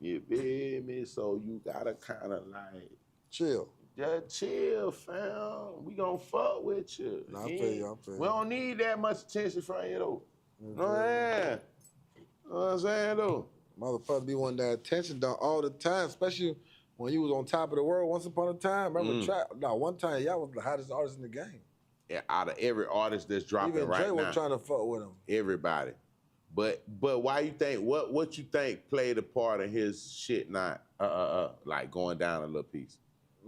You feel me? So you got to kind of like... Chill. Just chill, fam. We gonna fuck with you. Nah, I feel you. We don't need that much attention from you, though. No, You know what I'm saying, though? Motherfucker be wanting that attention done all the time, especially when you was on top of the world once upon a time. Remember one time y'all was the hottest artist in the game. Yeah, out of every artist that's dropping Even right Dre now. was trying to fuck with him. Everybody. But why you think, what you think played a part of his shit not, like going down a little piece?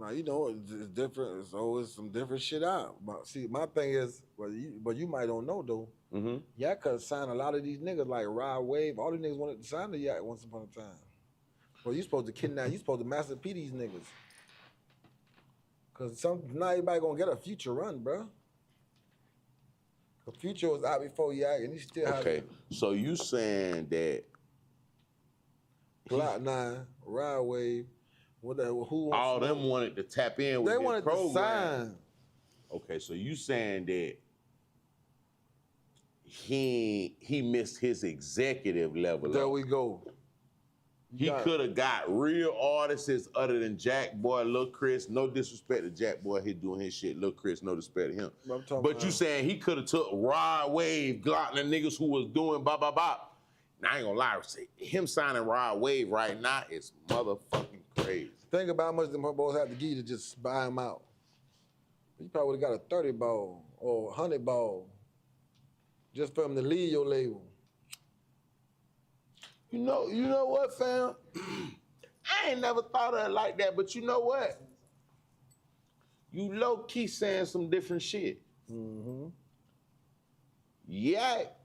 Now, you know, it's different. It's always some different shit out. But see, my thing is, but you might don't know, though. Mm-hmm. Yak could sign a lot of these niggas like Rod Wave. All these niggas wanted to sign the Yak once upon a time. Well, you supposed to kidnap, you supposed to Master P these niggas. Because not everybody gonna get a Future run, bro. The Future was out before Yak, and he still had Okay, so you saying that Glock 9, Rod Wave, who all them wanted to tap in with they this wanted program. to sign. Okay, so you saying that he missed his executive level. There we go. He could have got real artists other than Jack Boy, Lil Chris. No disrespect to Jack Boy, he doing his shit. Lil Chris, no disrespect to him. But you saying he could have took Rod Wave, Glock, and the niggas who was doing bop. Now, I ain't gonna lie, him signing Rod Wave right now is motherfucking crazy. Think about how much them boys have to give you to just buy him out. You probably would have got a 30 ball or 100 ball just for him to leave your label. You know what, fam? I ain't never thought of it like that, but you know what? You low-key saying some different shit. Mm-hmm. Yak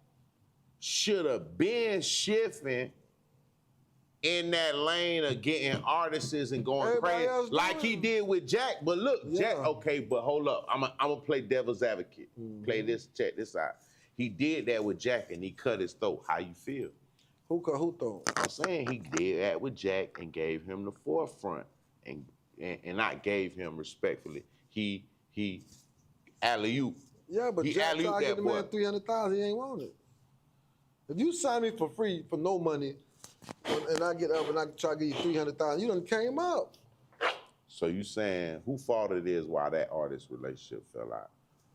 should have been shifting in that lane of getting artists and going Everybody crazy like he did with Jack. But look, Jack, okay, but hold up. I'm gonna play devil's advocate. Play this, check this out. He did that with Jack and he cut his throat. How you feel? Who though? I'm saying he did that with Jack and gave him the forefront and not gave him respectfully. He alley-oop. Yeah, but he Jack alley-oop tried to that get the man boy. 300,000, he ain't want it. If you sign me for free for no money, and I get up and I try to give you 300,000, you done came up. So you saying who fault it is why that artist relationship fell out?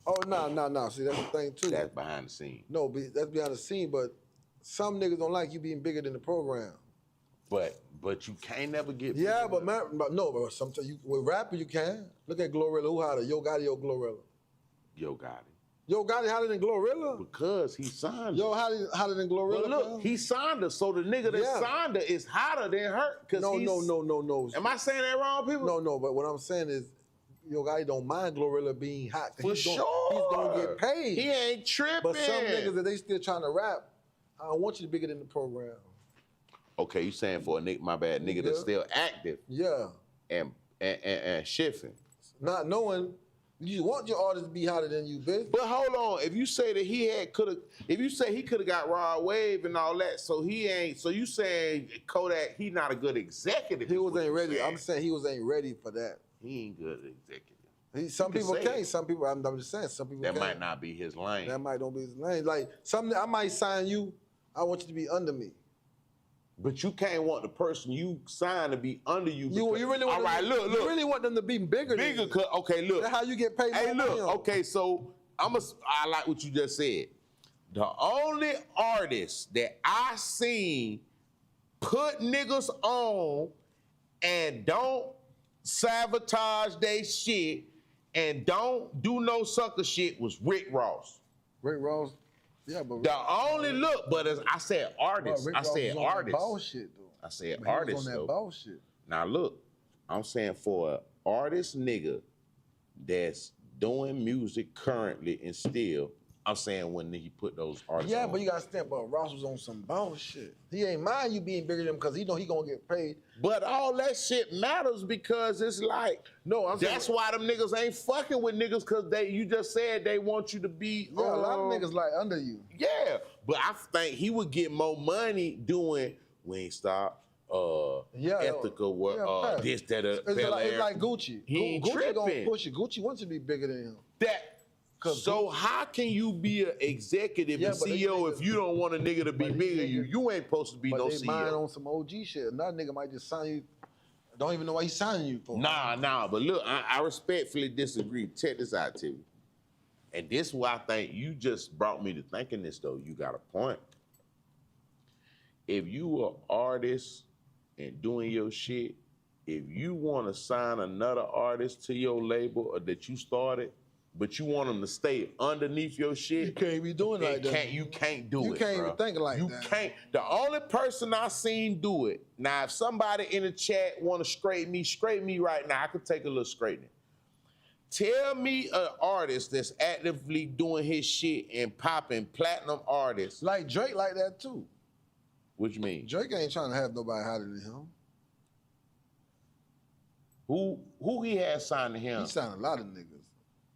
Oh, no. See, that's the thing too. That's behind the scene. No, that's behind the scene, but some niggas don't like you being bigger than the program. But you can't never get. Yeah, but sometimes with rapper you can. Look at Glorilla, who hotter, Yo Gotti or Glorilla? Yo Gotti. Yo Gotti hotter than Glorilla? Because he signed Yo her. hotter than Glorilla? But look, he signed her, so the nigga that signed her is hotter than her. No. Am I saying that wrong, people? No, but what I'm saying is, Yo Gotti don't mind Glorilla being hot. For sure. He's gonna get paid. He ain't tripping. But some niggas that they still trying to rap, I don't want you to be bigger than the program. Okay, you saying for a nigga, my bad, nigga that's still active. Yeah. And shifting. Not knowing you want your artist to be hotter than you, bitch. But hold on, if you say that if you say he could have got Rod Wave and all that, so you saying Kodak, he not a good executive. He ain't ready. I'm saying he ain't ready for that. He ain't good executive. Some people can't. Some people, I'm just saying, some people that can't. might not be his lane. That might not be his lane. Like, I might sign you, I want you to be under me. But you can't want the person you sign to be under you. You really want You really want them to be bigger than you. Okay, look. That's how you get paid more money on. Okay, so I like what you just said. The only artist that I seen put niggas on and don't sabotage they shit and don't do no sucker shit was Rick Ross. Rick Ross? Yeah, but as I said artist. I said artist. Bullshit though. I said But artist on that though. bullshit. Now look, I'm saying for an artist nigga that's doing music currently and still, I'm saying when he put those artists on. But you gotta stand. But Ross was on some bullshit. He ain't mind you being bigger than him because he know he gonna get paid. But all that shit matters because it's like, that's why them niggas ain't fucking with niggas because you just said they want you to be. Yeah, a lot of niggas like under you. Yeah, but I think he would get more money doing Wingstop, ethical work, this, that, It's like Gucci. He ain't Gucci tripping. gonna push it. Gucci wants to be bigger than him. So how can you be an executive and CEO if you don't want a nigga to be bigger than you? You ain't supposed to be no they CEO. mind on some OG shit. Another nigga might just sign you. Don't even know why he's signing you for. Nah. But look, I respectfully disagree. Check this out, Tippie. And this is why I think you just brought me to thinking this, though. You got a point. if you are artist and doing your shit, if you want to sign another artist to your label or that you started, but you want them to stay underneath your shit, You can't be doing like that. You can't do it. You can't bro. even think like you that. You can't. The only person I seen do it. Now, if somebody in the chat want to scrape me right now. I could take a little straightening. Tell me an artist that's actively doing his shit and popping platinum artists. Like Drake like that too. What you mean? Drake ain't trying to have nobody hotter than him. Who he had signed to him? He signed a lot of niggas.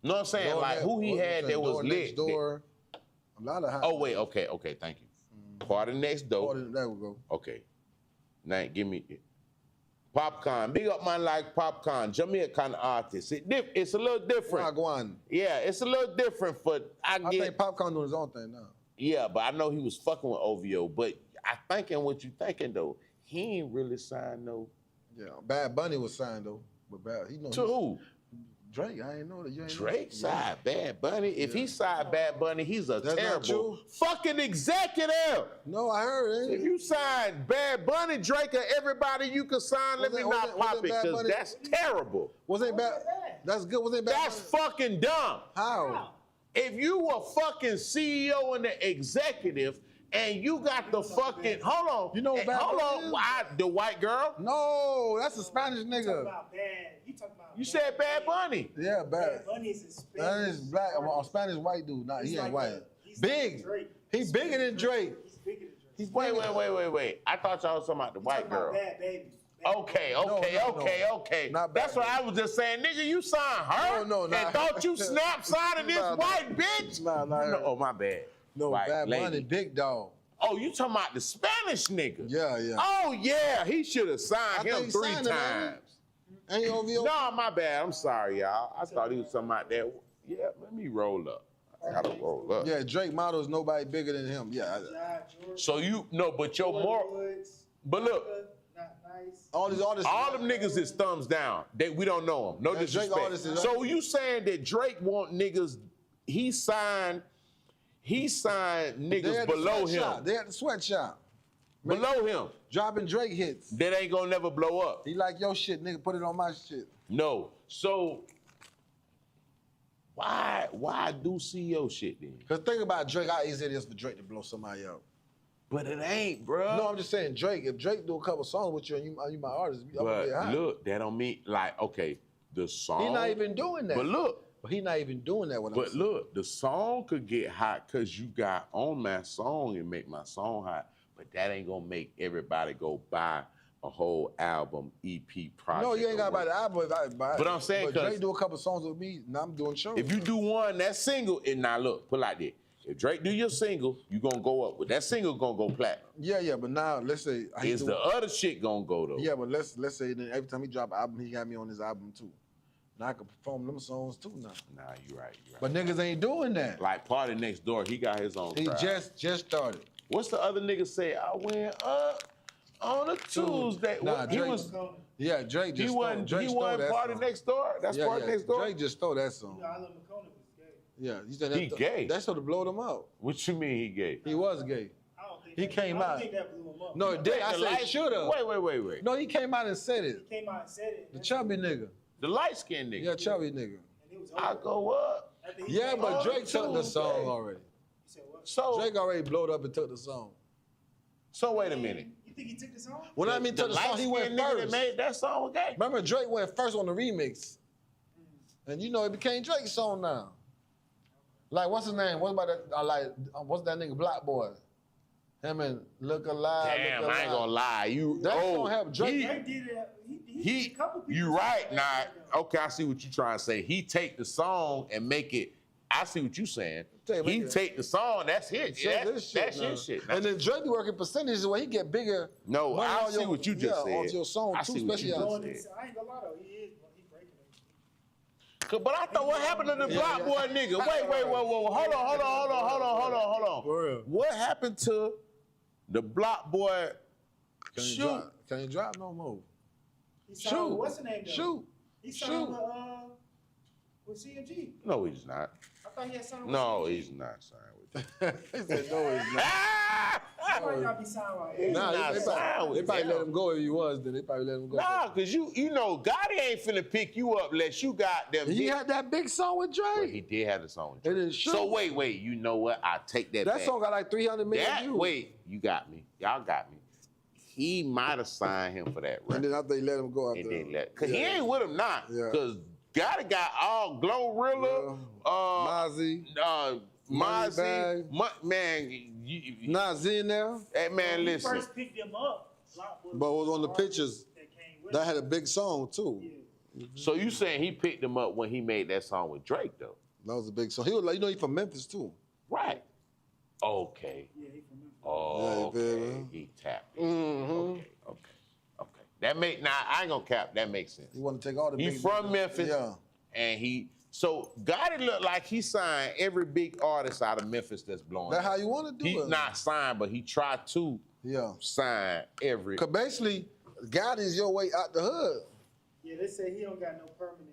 You know what I'm saying? Like who he had that was lit. Door, a lot of hot. Oh wait, okay, thank you. Party next door. There we go. Okay. Now give me Popcorn. Big up man like Popcorn. Jamaican artist. It's a little different. Wagwan. Yeah, it's a little different for I think Popcorn doing his own thing now. Yeah, but I know he was fucking with OVO. But I thinking what you thinking though, he ain't really signed no. Yeah, Bad Bunny was signed though. But he know to who? Drake, I ain't know that. You ain't Drake know. side Bad Bunny. If he side Bad Bunny, he's a That's not terrible true. fucking executive. No, I heard it. If you sign Bad Bunny, Drake, or everybody you can sign, let me not pop it, because that's terrible. Wasn't bad? That's good. Wasn't bad? That's fucking dumb. How? If you were fucking CEO and the executive, and you got the fucking hold on, You know what Bad hold Bunny on, is? the white girl. No, that's a Spanish You talking nigga. about bad. You talking about You said Bad Bunny. Yeah, Bad bad. Bunny is a That is black. A Spanish white dude. Nah, he He's ain't like white. he's Big. like Drake. He bigger than Drake. He's bigger than Drake. He's Wait. bigger. I thought y'all was talking about the white Talking about girl. Bad Baby. Bad Okay. No. Not Bad That's what I was just saying, nigga. You signed her No, and nah. thought you snap signing this Nah. white bitch. Nah. No, oh my bad. No, White Bad lady. Bunny, big dog. Oh, you talking about the Spanish nigga? Yeah. Oh yeah, he should have I signed think him he 3 signed him, ain't times. Ain't he OVO? No, my bad. I'm sorry, y'all. I thought he was talking about that. Yeah, let me roll up. I gotta roll up. Yeah, Drake model is nobody bigger than him. Yeah. So you no, but your more. But look, Not nice. All these artists. all them niggas is thumbs down. We don't know them. No Yeah, Drake disrespect. artists is- So you saying that Drake want niggas? He signed They niggas at the below sweatshop. him. They at the sweatshop. Below him. Dropping Drake hits. That ain't gonna never blow up. He like your shit, nigga. Put it on my shit. No. So why do CEO shit then? Cause think about Drake, how easy it is for Drake to blow somebody up. But it ain't, bro. No, I'm just saying Drake. If Drake do a couple songs with you and you my artist, I'm gonna But get hot. look, that don't mean like okay, the song. He not even doing that. But look, But he not even doing that. What I'm but saying. look, the song could get hot because you got on my song and make my song hot. But that ain't gonna make everybody go buy a whole album, EP, project. No, you ain't got to or buy the album. If I buy it. But I'm saying, but 'cause- Drake do a couple songs with me. Now I'm doing shows. if you do one, that single, and now look, put it like that. If Drake do your single, you gonna go up. But that single gonna go platinum. yeah. But now let's say Is the other shit gonna go though? Yeah, but let's say then every time he drop an album, he got me on his album too. Now I can perform them songs too now. Nah, you right. But niggas ain't doing that. Like Party Next Door, he got his own He crowd. just started. What's the other nigga say? I went up on a Tuesday. Nah, What- he Drake- was. Yeah, Drake just He wasn't. Drake He stole wasn't that Party song. Next Door. That's Yeah, Party Next Door. Drake just stole that song. You know, I love McCona was gay. Yeah, you said He gay? That sort of blowed him out. What you mean he gay? He was gay. I don't think He that, came I don't out. think that blew him up. No, it did. I The said light- shoulda. Wait. No, he came out and said it. He came out and said it. The chubby nigga. The light skinned nigga. Yeah, chubby nigga. And it was I over. go up. After he Yeah, came but out, Drake took the Tuesday. song already. he said what? So Drake already blowed up and took the song. So wait a minute. You think he took the song? When I mean the took the song, he went light-skinned nigga that first. made that song was gay. Remember, Drake went first on the remix. And you know, it became Drake's song now. Like, what's his name? What's about that? What's that nigga, Black Boy? Him and Look Alive. Damn, Look I ain't Alive. gonna lie. You That song helped Drake. Drake did it. He He, a couple people you said right that now. though. Okay, I see what you trying to say. He take the song and make it. I see what you saying. Tell you, He make it- take the song. That's his. Say That's this shit that's now. his shit. And then Drake be working percentages where he get bigger. No, money I on see what you just yeah, on said. your song I too, see what especially you just on- Blowing said. his- I ain't gonna lie though, he breaking it. But I thought what happened to the Block Boy nigga? Wait. Hold on. For real. What happened to the Block Boy? Shoot. Can't drop no more. He signed with, what's the name though? Shoot. He signed with with CMG. No, he's not. I thought he had signed with No, CMG. he's not signed with He said, no, it's not. He might not be signed right. Nah, not they signed probably, with they probably them. let him go if he was, then they probably let him go. Nah, cause you know, Gotti ain't finna pick you up unless you got them. He had that big song with Well, Drake. he did have the song. with It Drake. is true. So wait, you know what? I take that That back. song got like 300 million views. Wait, you got me. Y'all got me. He might have signed him for that And record. then after they let him go And after. then cause he ain't with him now. Yeah. Cause Gotti got all Glorilla, Mozzie. Mozzie, Moneybagg. man, Nas in there. hey man, When he listen. first picked him up, Block But it was on the artist pictures. that came with That him. had a big song too. Yeah. So you saying he picked him up when he made that song with Drake though? That was a big song. He was like, you know, he from Memphis too. Right. Okay. Yeah, he from Memphis. Oh, Yeah, you feel okay. me? He tapped. it. Mm-hmm. Okay. That make now I ain't gonna cap. That makes sense. He want to take all the He big from Memphis. Yeah. And so Gotti look like he signed every big artist out of Memphis that's blowing. That's up. how you want to do He's it. not signed, but he tried to Yeah. sign every. Cause basically, God is your way out the hood. Yeah, they say he don't got no permanent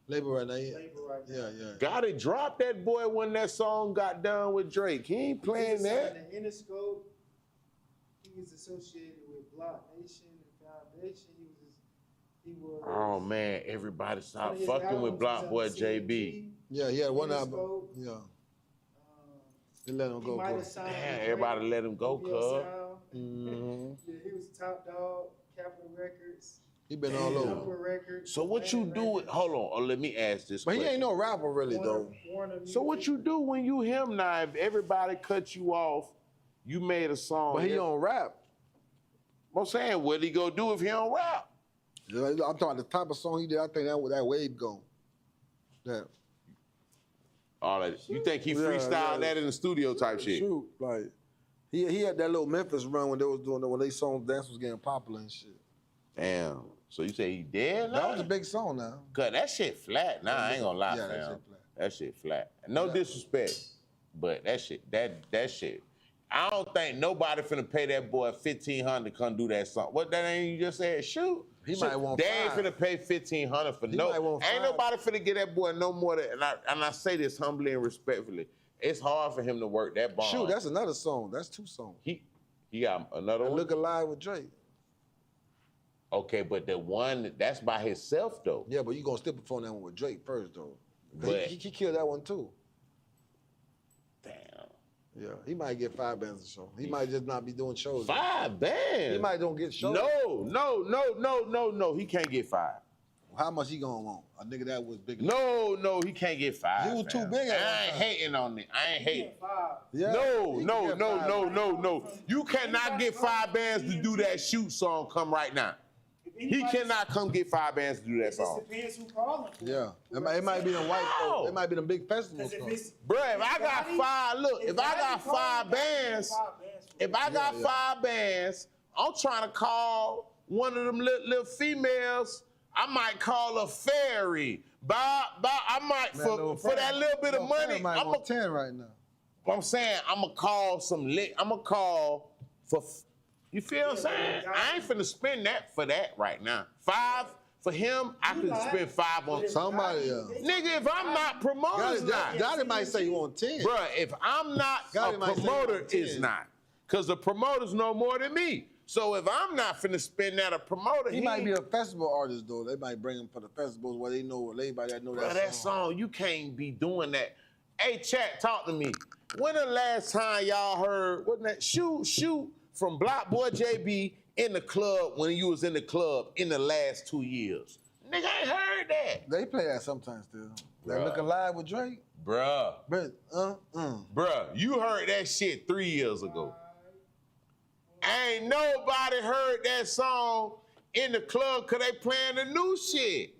Labor right now. Yeah. labor right now. Yeah. Gotti dropped that boy when that song got done with Drake. He ain't playing He that. signed to Interscope. He was associated with Block Nation and Foundation. He was. Oh man, everybody one stop of his fucking with albums Block was Boy on JB. CMG. Yeah, he had one album. Interscope. Yeah. Um, They let him he go. might have Cause signed. Damn, with everybody Drake, let him go, OVO cuz. Sound. Mhm. Yeah, he was Top Dog, Capitol Records, He been all over. Upper Records. So what you Atlantic do? Records, Hold on, let me ask this. But he question. ain't no rapper really though. Warner So what Music. you do when you him now? If everybody cut you off, you made a song. But he don't rap. I'm saying, what he go do if he don't rap? Yeah, I'm talking the type of song he did. I think that wave go. That. All that. You think he Yeah, freestyled yeah. that in the studio type shit? Shoot, like he had that little Memphis run when they was doing when they songs dance was getting popular and shit. Damn. So you say he dead now? That was a big song now. Cause that shit flat. Nah, I ain't gonna lie, Yeah, that fam. shit flat. That shit flat. No Yeah. disrespect, but that shit. I don't think nobody finna pay that boy $1,500 to come do that song. What that ain't you just said? Shoot. He Shoot. might want They ain't $5. finna pay $1,500 for He no. might want Ain't $5. nobody finna get that boy no more than. And I say this humbly and respectfully. It's hard for him to work that bond. Shoot, that's another song. That's two songs. he got another one. Look Alive with Drake. Okay, but the one that's by himself though. Yeah, but you gonna still perform that one with Drake first though. But- He killed that one too. Damn. Yeah, he might get 5 bands a show. He might just not be doing shows. 5 bands. He might don't get shows. No. He can't get 5. How much he gonna want? A nigga that was big. No, he can't get 5. He was too fam. big at I that ain't time. hating on it. I ain't He hating. had 5. Yeah, No. he can get 5. You cannot get 5 bands to do that shoot song come right now. He cannot come get 5 bands to do that It just song. depends who calling. for Yeah, it. it might be the white. No. It might be the big festivals. Because if it's Bruh, if I got Gotti- 5, look, if I got Gotti calling, 5 Gotti get bands, 5 bands for if it. I got Yeah. 5 bands, I'm trying to call one of them little females. I might call a fairy. I might for that little bit of money. Might want 10 right now. I'm saying I'm gonna call some lit. I'm gonna call for. You feel what I'm saying? I ain't finna spend that for that right now. 5 for him. I could spend 5 on Somebody, nigga. If I'm not promoters, not. Gotti might say you want 10. Bruh, if I'm not Gotti a might say promoter, about 10. it's not. Because the promoters know more than me. So if I'm not finna spend that, a promoter, He might be a festival artist though. They might bring him for the festivals where they know everybody that know Bruh, that song. you can't be doing that. Hey, chat, talk to me. When the last time y'all heard, wasn't that shoot from Block Boy JB in the club when you was in the club in the last 2 years? Nigga, I ain't heard that. They play that sometimes still. They Bruh. Look Alive with Drake. Bruh, But bruh, you heard that shit 3 years ago. Ain't nobody heard that song in the club because they playing the new shit.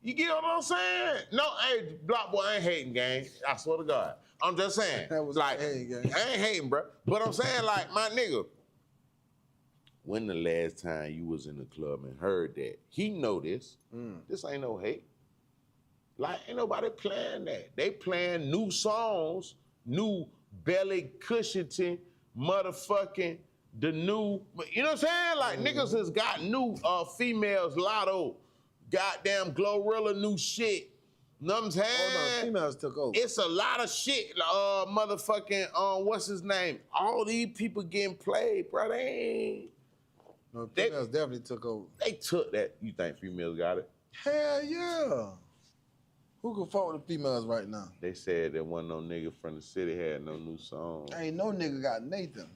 You get what I'm saying? No, hey, Block Boy, I ain't hating, gang. I swear to God. I'm just saying. That was like, hating, gang. I ain't hating, bro. But I'm saying, like, my nigga, when the last time you was in the club and heard that? He know this. This ain't no hate. Like, ain't nobody playing that. They playing new songs, new Belly Cushington, motherfucking, the new, you know what I'm saying? Like, niggas has got new females, Lotto, Goddamn Glorilla new shit. Know what I'm saying? Oh no, females took over. It's a lot of shit. Motherfucking, what's his name? All these people getting played, bro. They ain't. No, females definitely took over. They took that. You think females got it? Hell yeah. Who can fuck with the females right now? They said that one no nigga from the city had no new song. Ain't no nigga got Nathan.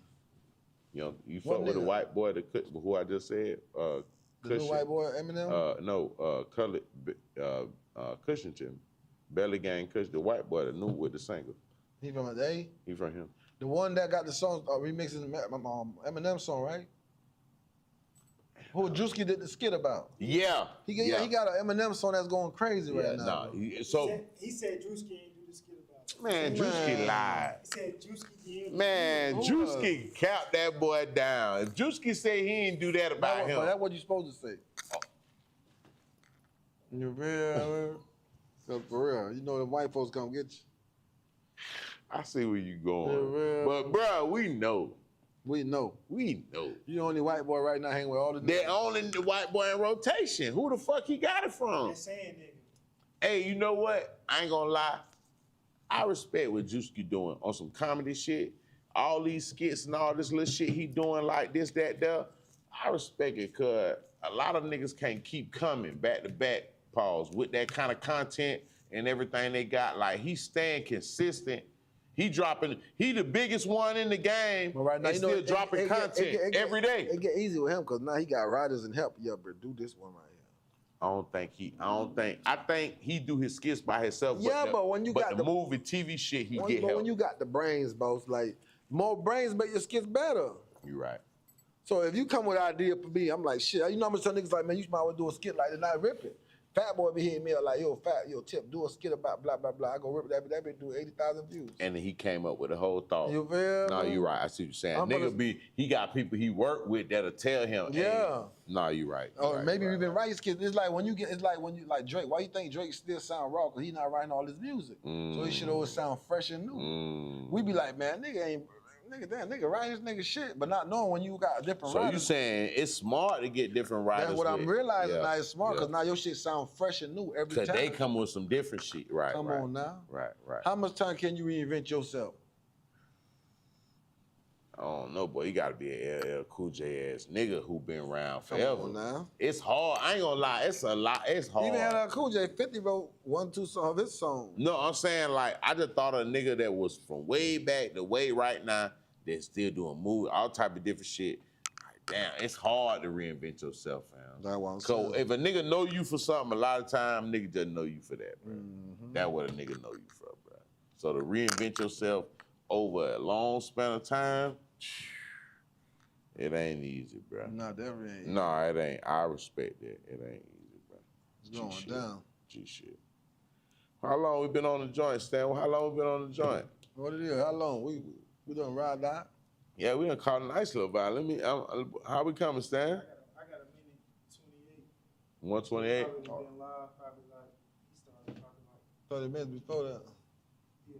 You know, you What fuck with a nigga? white boy who I just said? The new Cushion. white boy Eminem? Colored Cushington. Belly Gang Cush, the white boy, the new with the single. He from the A? He from him. The one that got the song remixing the Eminem song, right? Who Drewski did the skit about? Yeah. He got an Eminem song that's going crazy right now. He He said Drewski ain't do the skit about it. man, Drewski lied. He said Drewski did. Man, Drewski capped that boy down. If Drewski say he ain't do that about him. That's what you supposed to say. You real? So for real, you know the white folks come get you. I see where you going. Yeah, but bro, we know. We know. We know. You the only white boy right now hanging with all the They're only the white boy in rotation. Who the fuck he got it from? They're saying nigga. Hey, you know what? I ain't gonna lie. I respect what Drewski doing on some comedy shit. All these skits and all this little shit he doing like this, that, there. I respect it, cause a lot of niggas can't keep coming back to back, pause, with that kind of content and everything they got. Like, he's staying consistent. He the biggest one in the game, But right now, and you know, still dropping content every day. It get easy with him because now he got riders and help. Yeah, but do this one right here. I think he do his skits by himself. Yeah, but when you got the the- movie, TV shit, he get But help. when you got the brains, boss, like more brains make your skits better. You right. So if you come with an idea for me, I'm like, shit, you know how much some niggas like, man, you might well do a skit like that, not rip it. Fat boy be hitting me up like, yo, Tip, do a skit about blah, blah, blah. I go rip that bitch do 80,000 views. And then he came up with a whole thought. You feel No, me? you right. I see what you're saying. I'm gonna- He got people he work with that'll tell him. Hey, Yeah. no, you right. You Or right, maybe you even right. write skits. It's like when you like Drake. Why you think Drake still sound raw? Because he not writing all his music. So he should always sound fresh and new. We be like, man, nigga writing this nigga shit, but not knowing when you got different So writers. you saying it's smart to get different writers? That's what I'm with- realizing yeah, now. It's smart because yeah. now your shit sound fresh and new every Cause time. they come with some different shit, right? Come right, on now. Right. How much time can you reinvent yourself? I don't know, boy. You gotta be an LL Cool J ass nigga who been around forever. on now. It's hard. I ain't gonna lie. It's a lot. It's hard. Even LL Cool J, 50 wrote 1-2 of his songs. No, I'm saying like I just thought of a nigga that was from way back to way right now that's still doing movies, all type of different shit. Like, damn, it's hard to reinvent yourself, fam. That's what I'm So saying. if a nigga know you for something, a lot of time nigga doesn't know you for that, bro. That's what a nigga know you for, bro. So to reinvent yourself over a long span of time, it ain't easy, bro. Nah, that really ain't. No, it ain't. I respect that. It ain't easy, bro. It's going G-shit. down. G-shit. How long we been on the joint, Stan? How long we been on the joint? What it is? How long? We done ride that? Yeah, we done caught a nice little vibe. How we coming, Stan? I got a minute 28. 128? Probably been live, probably like, he started talking like, 30 minutes before that. yeah, 3-4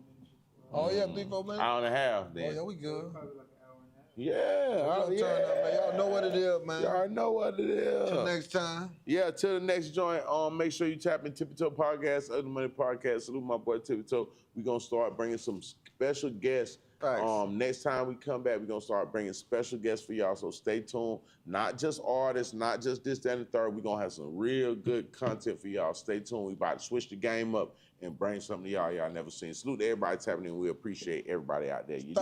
minutes before. Oh, yeah, 3-4 minutes? Hour and a half, Oh, then. yeah, we good. Probably like an hour and a half. Yeah, Y'all turn up, man. Y'all know what it is, man. Y'all know what it is. Till next time. Yeah, till the next joint. Make sure you tap in Tippie Toe Podcast, Other Money Podcast. Salute my boy Tippie Toe. We gonna start bringing some special guests. Thanks. Next time we come back, we're gonna start bringing special guests for y'all. So stay tuned. Not just artists, not just this, that, and the third. We're gonna have some real good content for y'all. Stay tuned. We about to switch the game up and bring something to y'all never seen. Salute to everybody tapping in. We appreciate everybody out there. You